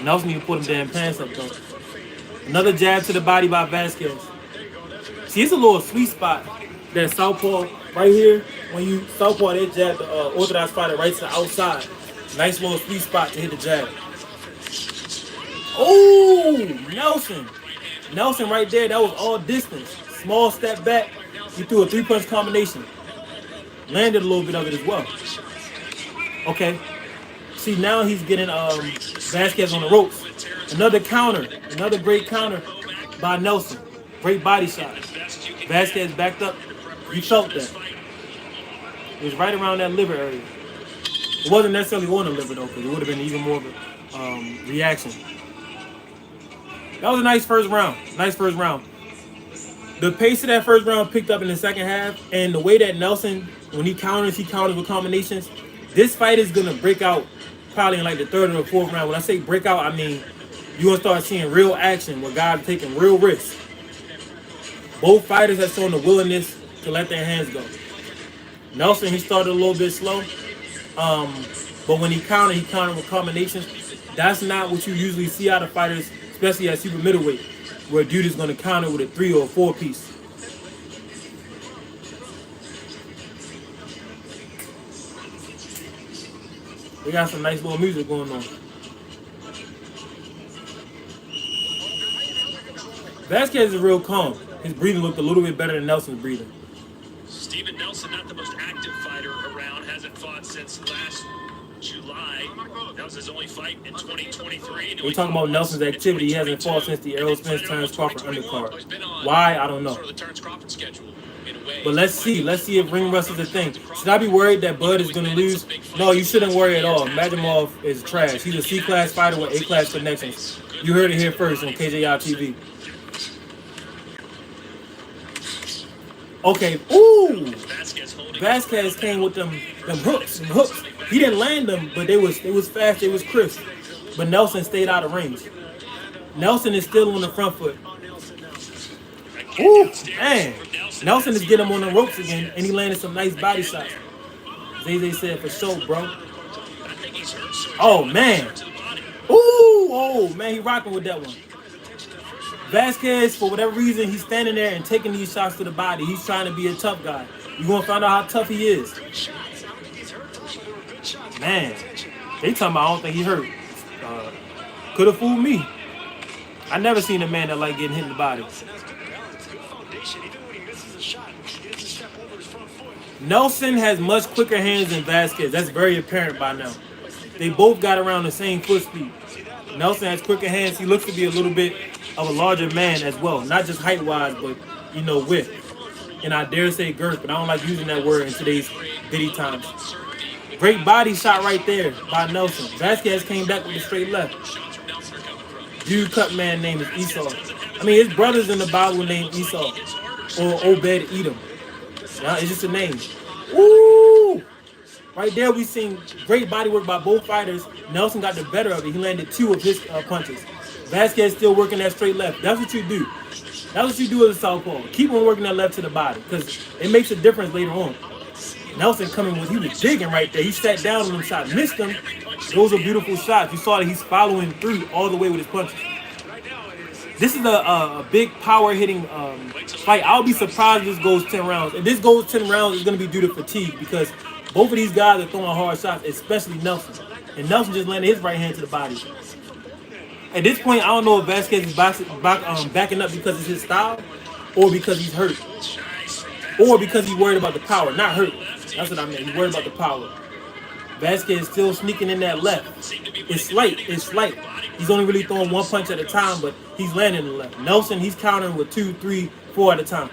Nelson need to put him damn pants up, though. Another jab to the body by Vasquez. See, it's a little sweet spot. That southpaw right here. When you southpaw, they jab the orthodox fighter right to the outside. Nice little sweet spot to hit the jab. Oh, Nelson. Nelson right there. That was all distance. Small step back. He threw a 3-punch combination. Landed a little bit of it as well. Okay. See, now he's getting Vasquez on the ropes. Another counter. Another great counter by Nelson. Great body shot. Vasquez backed up. You felt that. It was right around that liver area. It wasn't necessarily on the liver, though, because it would have been even more of a reaction. That was a nice first round. Nice first round. The pace of that first round picked up in the second half, and the way that Nelson, when he counters with combinations. This fight is going to break out probably in like the 3rd or the 4th round. When I say breakout, I mean you're going to start seeing real action where guys are taking real risks. Both fighters have shown the willingness to let their hands go. Nelson, he started a little bit slow. But when he countered with combinations. That's not what you usually see out of fighters, especially at super middleweight, where a dude is going to counter with a 3 or a 4 piece. They got some nice little music going on. Vasquez is real calm. His breathing looked a little bit better than Nelson's breathing. Steven Nelson, not the most active fighter around, hasn't fought since last July. That was his only fight in 2023. We're talking about Nelson's activity. He hasn't fought since the Errol Spence Terence Crawford undercard. Why? I don't know. But let's see. Let's see if ring rust is a thing. Should I be worried that Bud is going to lose? No, you shouldn't worry at all. MADRIMOV is trash. He's a C-class fighter with A-class connections. You heard it here first on KJITV. Okay. Ooh. Vasquez came with them hooks. He didn't land them, but it was fast. It was crisp. But Nelson stayed out of range. Nelson is still on the front foot. Ooh, man. Nelson is getting him on the ropes again, and he landed some nice body shots. Zay said, for sure, bro. Oh, man. Ooh, oh, man, he rocking with that one. Vasquez, for whatever reason, he's standing there and taking these shots to the body. He's trying to be a tough guy. You're going to find out how tough he is. Man, they talking about I don't think he hurt. Could have fooled me. I never seen a man that like getting hit in the body. Nelson has much quicker hands than Vasquez. That's very apparent by now. They both got around the same foot speed. Nelson has quicker hands. He looks to be a little bit of a larger man as well. Not just height-wise, but, you know, width. And I dare say girth, but I don't like using that word in today's bitty times. Great body shot right there by Nelson. Vasquez came back with a straight left. Dude cut man name is Esau. I mean, his brother's in the Bible named Esau. Or Obed Edom. Yeah, it's just a name. Ooh! Right there, we seen great body work by both fighters. Nelson got the better of it. He landed 2 of his punches. Vasquez still working that straight left. That's what you do. That's what you do as a southpaw. Keep on working that left to the body because it makes a difference later on. Nelson coming with, he was digging right there. He sat down on them shots, missed them. Those are beautiful shots. You saw that he's following through all the way with his punches. This is a big power hitting fight. I'll be surprised if this goes 10 rounds. If this goes 10 rounds, it's going to be due to fatigue because both of these guys are throwing hard shots, especially Nelson. And Nelson just landed his right hand to the body. At this point, I don't know if Vasquez is backing up because it's his style or because he's hurt. Or because he's worried about the power. Not hurt. That's what I meant. He's worried about the power. Vasquez is still sneaking in that left. It's slight. It's slight. He's only really throwing 1 punch at a time, but he's landing the left. Nelson, he's countering with 2, 3, 4 at a time.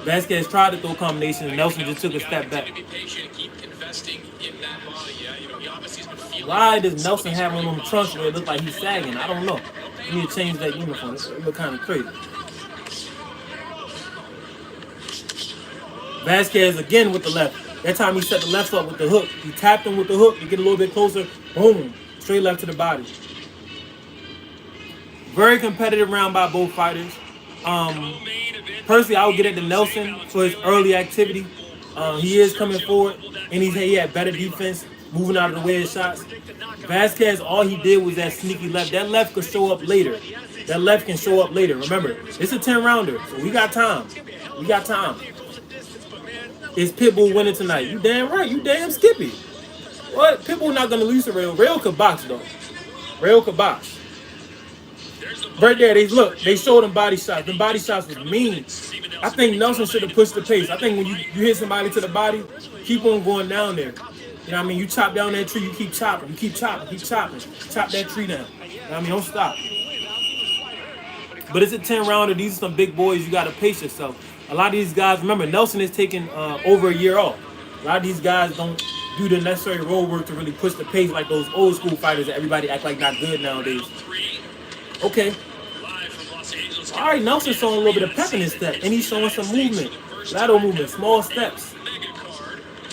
Vasquez tried to throw combinations, and Nelson just took a step back. Why does Nelson have one of them trunks where it looks like he's sagging? I don't know. You need to change that uniform. It look kind of crazy. Vasquez again with the left. That time he set the left up with the hook. He tapped him with the hook to get a little bit closer. Boom. Straight left to the body. Very competitive round by both fighters. Personally, I would get it to Nelson for his early activity. He is coming forward, and he had better defense, moving out of the way of shots. Vasquez, all he did was that sneaky left. That left could show up later. That left can show up later. Remember, it's a 10-rounder, so we got time. We got time. Is Pitbull winning tonight? You damn right. You damn Skippy. What? Pitbull not going to lose to Rail. Rail could box, though. Rail could box. Right there, they showed him body shots. Them body shots was mean. I think Nelson should have pushed the pace. I think when you hit somebody to the body, keep on going down there. You know what I mean? You chop down that tree, you keep chopping. You keep chopping, keep chopping. Chop that tree down. You know what I mean? Don't stop. But it's a 10-rounder. These are some big boys. You got to pace yourself. A lot of these guys, remember, Nelson is taking over a year off. A lot of these guys don't do the necessary road work to really push the pace like those old school fighters that everybody act like not good nowadays. Okay. All right, Nelson's showing a little bit of pep in his step, and he's showing some movement. Lateral movement, small steps.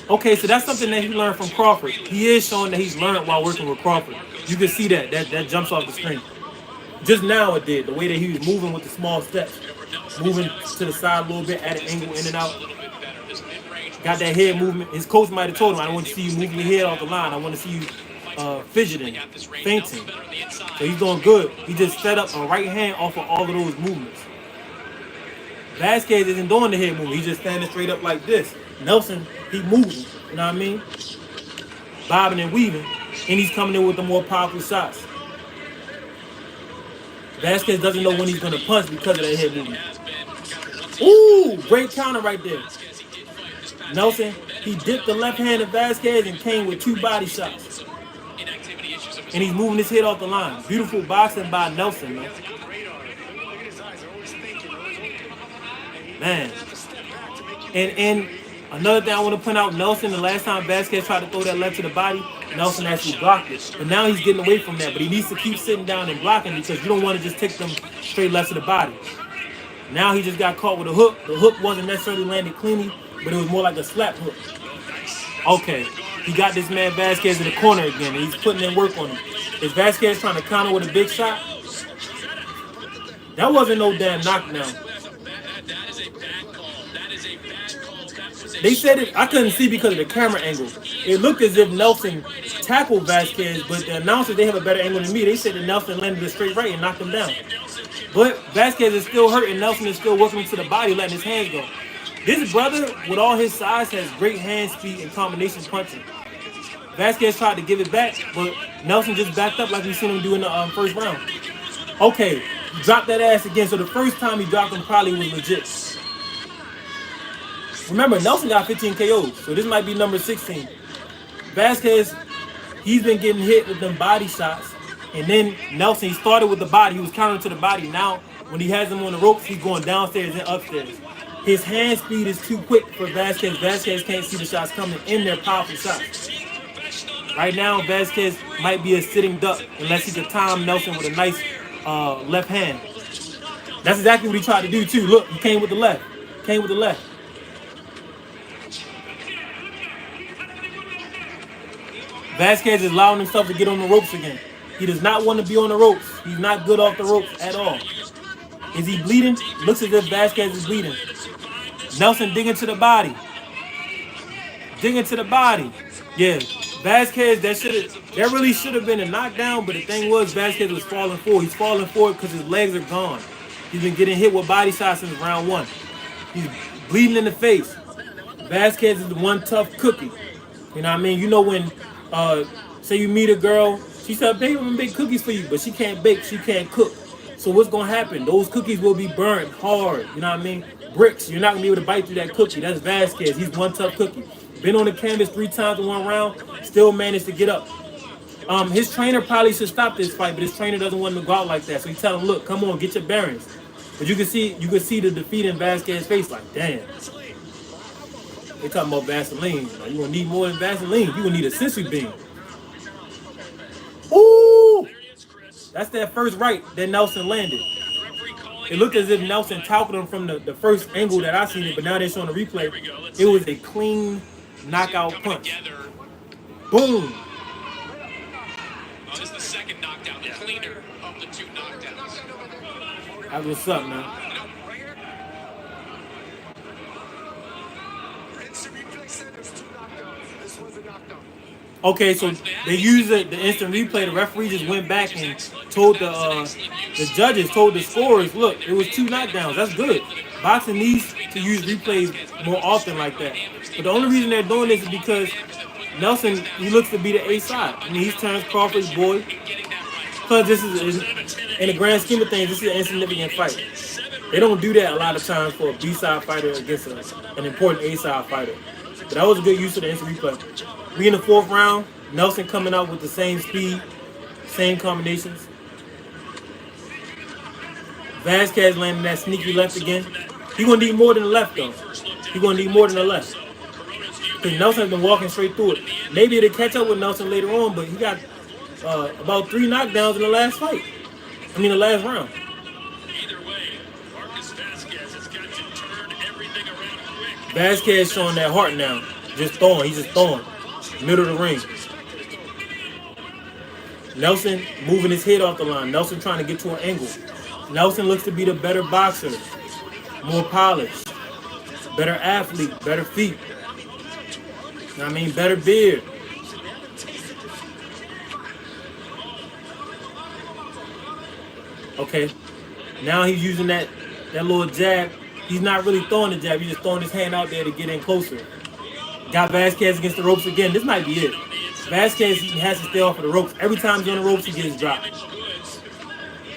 Okay, so that's something that he learned from Crawford. He is showing that he's learned while working with Crawford. You can see that jumps off the screen. Just now it did. The way that he was moving with the small steps, moving to the side a little bit, at an angle, in and out. Got that head movement. His coach might have told him, "I don't want to see you moving your head off the line. I want to see you fidgeting, fainting." So he's doing good. He just set up a right hand off of all of those movements. Vasquez isn't doing the head movement. He's just standing straight up like this. Nelson, he moving. You know what I mean? Bobbing and weaving. And he's coming in with the more powerful shots. Vasquez doesn't know when he's going to punch because of that head movement. Ooh, great counter right there. Nelson, he dipped the left hand of Vasquez and came with 2 body shots. And he's moving his head off the line. Beautiful boxing by Nelson, man. Man. And another thing I want to point out, Nelson, the last time Vasquez tried to throw that left to the body, Nelson actually blocked it. But now he's getting away from that. But he needs to keep sitting down and blocking because you don't want to just take them straight left to the body. Now he just got caught with a hook. The hook wasn't necessarily landed cleanly, but it was more like a slap hook. Okay, he got this man Vasquez in the corner again, and he's putting in work on him. Is Vasquez trying to counter with a big shot? That wasn't no damn knockdown. They said it, I couldn't see because of the camera angle. It looked as if Nelson tackled Vasquez, but the announcers, they have a better angle than me. They said that Nelson landed a straight right and knocked him down. But Vasquez is still hurt, and Nelson is still working into the body, letting his hands go. This brother, with all his size, has great hand speed and combination punching. Vasquez tried to give it back, but Nelson just backed up like we seen him do in the first round. Okay, he dropped that ass again. So the first time he dropped him probably was legit. Remember, Nelson got 15 KOs, so this might be number 16. Vasquez, he's been getting hit with them body shots. And then Nelson, he started with the body. He was countering to the body. Now, when he has him on the ropes, he's going downstairs and upstairs. His hand speed is too quick for Vasquez. Vasquez can't see the shots coming in. They're powerful shots. Right now, Vasquez might be a sitting duck unless he could time Nelson with a nice left hand. That's exactly what he tried to do, too. Look, he came with the left. Came with the left. Vasquez is allowing himself to get on the ropes again. He does not want to be on the ropes. He's not good off the ropes at all. Is he bleeding? Looks as if Vasquez is bleeding. Nelson digging to the body. Digging to the body. Yeah, Vasquez, that really should have been a knockdown, but the thing was Vasquez was falling forward. He's falling forward because his legs are gone. He's been getting hit with body shots since round 1. He's bleeding in the face. Vasquez is the one tough cookie. You know what I mean? You know when, say you meet a girl, she said, "Baby, I'm gonna bake cookies for you," but she can't bake, she can't cook. So what's gonna happen? Those cookies will be burnt hard. You know what I mean? Bricks. You're not gonna be able to bite through that cookie. That's Vasquez. He's one tough cookie. Been on the canvas 3 times in 1 round, still managed to get up. His trainer probably should stop this fight, but his trainer doesn't want him to go out like that. So he tell him, "Look, come on, get your bearings." But you can see the defeat in Vasquez's face. Like, damn. They talking about Vaseline. Like, you gonna need more than Vaseline. You gonna need a sensory beam. Ooh! That's that first right that Nelson landed. It looked as if Nelson tackled him from the first angle that I seen it, but now they're showing the replay. It was a clean knockout punch. Boom! This is the second knockdown, the cleaner of the 2 knockdowns. That's what's up, man. Okay, so they used the instant replay. The referee just went back and told the judges, told the scorers, look, it was 2 knockdowns. That's good. Boxing needs to use replays more often like that. But the only reason they're doing this is because Nelson, he looks to be the A side. I mean, he's Terrence Crawford's boy. Plus, this is, in the grand scheme of things, this is an insignificant fight. They don't do that a lot of times for a B-side fighter against an important A-side fighter. But that was a good use of the instant replay. We in the 4th round. Nelson coming out with the same speed, same combinations. Vasquez landing that sneaky left again. He gonna need more than the left though. He gonna need more than the left. Because Nelson's been walking straight through it. Maybe it'll catch up with Nelson later on, but he got about 3 knockdowns in the last fight. I mean the last round. Vasquez showing that heart now. Just throwing. He's just throwing. Middle of the ring. Nelson moving his head off the line. Nelson trying to get to an angle. Nelson looks to be the better boxer. More polished. Better athlete. Better feet. You know what I mean? Better beard. Okay. Now he's using that little jab. He's not really throwing the jab. He's just throwing his hand out there to get in closer. Got Vasquez against the ropes again. This might be it. Vasquez has to stay off of the ropes. Every time he's on the ropes, he gets dropped.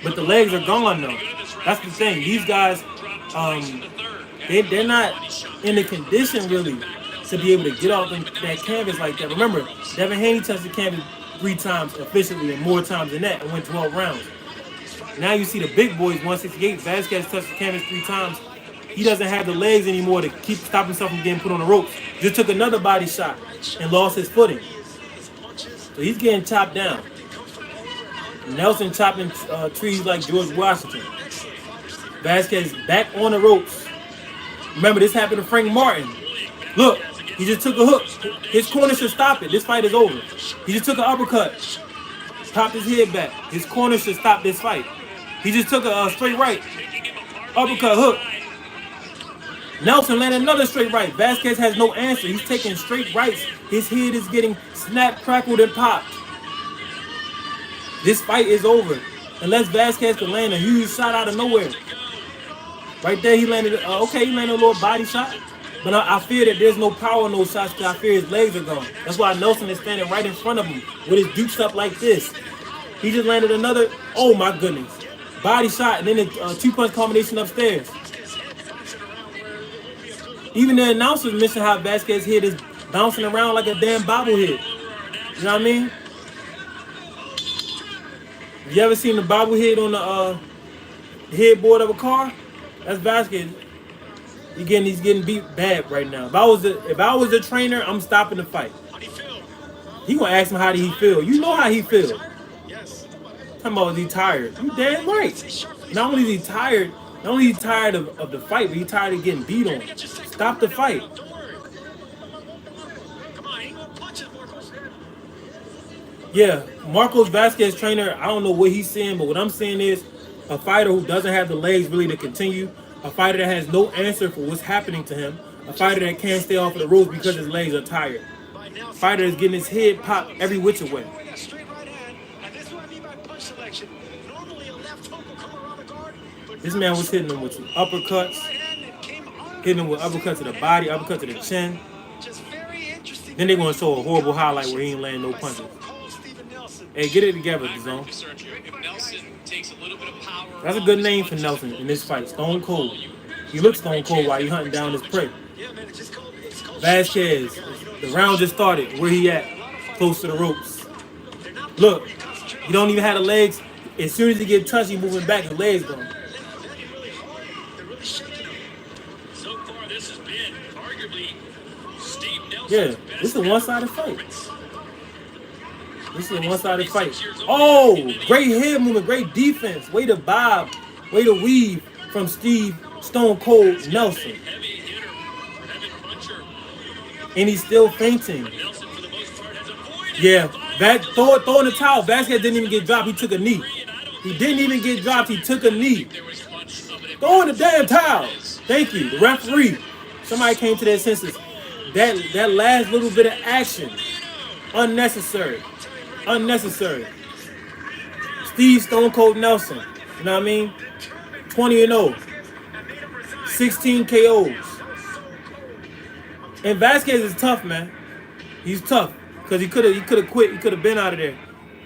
But the legs are gone, though. That's the thing. These guys, they're not in the condition, really, to be able to get off that canvas like that. Remember, Devin Haney touched the canvas 3 times officially and more times than that and went 12 rounds. Now you see the big boys, 168. Vasquez touched the canvas 3 times. He doesn't have the legs anymore to stop himself from getting put on the ropes. Just took another body shot and lost his footing. So he's getting chopped down. Nelson chopping trees like George Washington. Vasquez back on the ropes. Remember, this happened to Frank Martin. Look, he just took a hook. His corner should stop it. This fight is over. He just took an uppercut. Popped his head back. His corner should stop this fight. He just took a straight right. Uppercut, hook. Nelson landed another straight right. Vasquez has no answer. He's taking straight rights. His head is getting snapped, crackled, and popped. This fight is over. Unless Vasquez can land a huge shot out of nowhere. Right there, he landed, he landed a little body shot. But I fear that there's no power in those shots because I fear his legs are gone. That's why Nelson is standing right in front of him with his dukes up like this. He just landed another, oh my goodness, body shot and then a 2-punch combination upstairs. Even the announcers mentioned how Vasquez's head is bouncing around like a damn bobblehead. You know what I mean? You ever seen the bobblehead on the headboard of a car? That's Vasquez. He's getting beat bad right now. If I was the trainer, I'm stopping the fight. He gonna ask him how did he feel. You know how he feel. Talking about is he tired? You damn right. Not only is he tired of the fight, but he's tired of getting beat on. Stop the fight. Yeah, Marcos Vasquez trainer, I don't know what he's saying, but what I'm saying is a fighter who doesn't have the legs really to continue, a fighter that has no answer for what's happening to him, a fighter that can't stay off of the ropes because his legs are tired. A fighter is getting his head popped every which way. This man was hitting him with some uppercuts, hitting him with uppercuts to the body, uppercut to the chin. Then they're going to show a horrible highlight where he ain't landing no punches. Hey, get it together, DAZN. That's a good name for Nelson in this fight, Stone Cold. He looks stone cold while he's hunting down his prey. Vasquez, the round just started. Where he at? Close to the ropes. Look, he don't even have the legs. As soon as he get touched, he moving back. The legs gone. Yeah, this is a one-sided fight. This is a one-sided fight. Oh, great head movement, great defense. Way to bob, way to weave from Stone Cold Nelson. And he's still fainting. Yeah, throwing the towel. Vasquez didn't even get dropped. He took a knee. He didn't even get dropped. He took a knee. Throwing the damn towel. Thank you, the referee. Somebody came to their senses. That last little bit of action, unnecessary. Unnecessary. Steve Stone Cold Nelson, you know what I mean? 20-0. 16 KOs. And Vasquez is tough, man. He's tough. Because he could have quit. He could have been out of there.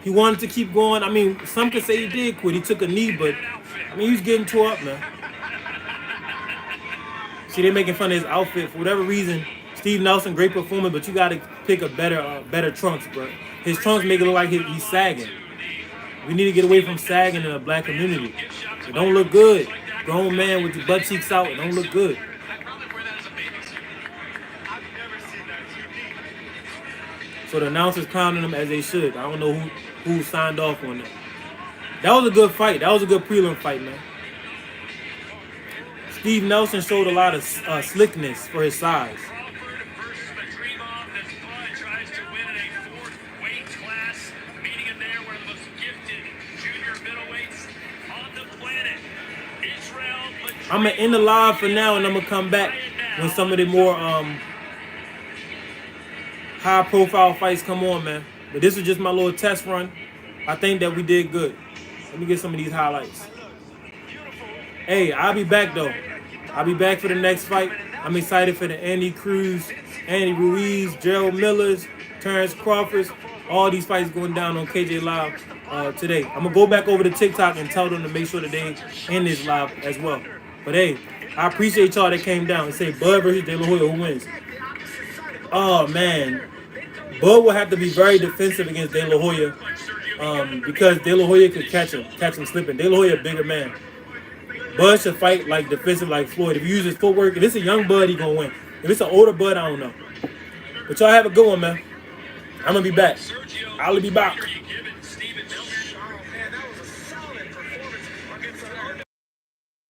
He wanted to keep going. I mean, some could say he did quit. He took a knee, but I mean, he was getting tore up, man. See, they're making fun of his outfit. For whatever reason, Steve Nelson, great performer, but you got to pick a better trunks, bro. His trunks make it look like he's sagging. We need to get away from sagging in the black community. It don't look good. Grown man with your butt cheeks out, it don't look good. So the announcers crowning him as they should. I don't know who signed off on that. That was a good fight. That was a good prelim fight, man. Steve Nelson showed a lot of slickness for his size. I'm gonna end the live for now, and I'm gonna come back when some of the more high profile fights come on, man. But this was just my little test run. I think that we did good. Let me get some of these highlights. Hey, I'll be back though. I'll be back for the next fight. I'm excited for the Andy Cruz, Andy Ruiz, Gerald Millers, Terrence Crawfords. All these fights going down on KJ Live today. I'm gonna go back over to TikTok and tell them to make sure that they end this live as well. But hey, I appreciate y'all that came down and say Bud versus De La Hoya, who wins? Oh man, Bud will have to be very defensive against De La Hoya because De La Hoya could catch him slipping. De La Hoya a bigger man. Bud should fight like defensive like Floyd. If you use his footwork, if it's a young Bud, he gonna win. If it's an older Bud, I don't know. But y'all have a good one, man. I'm gonna be back. I'll be back.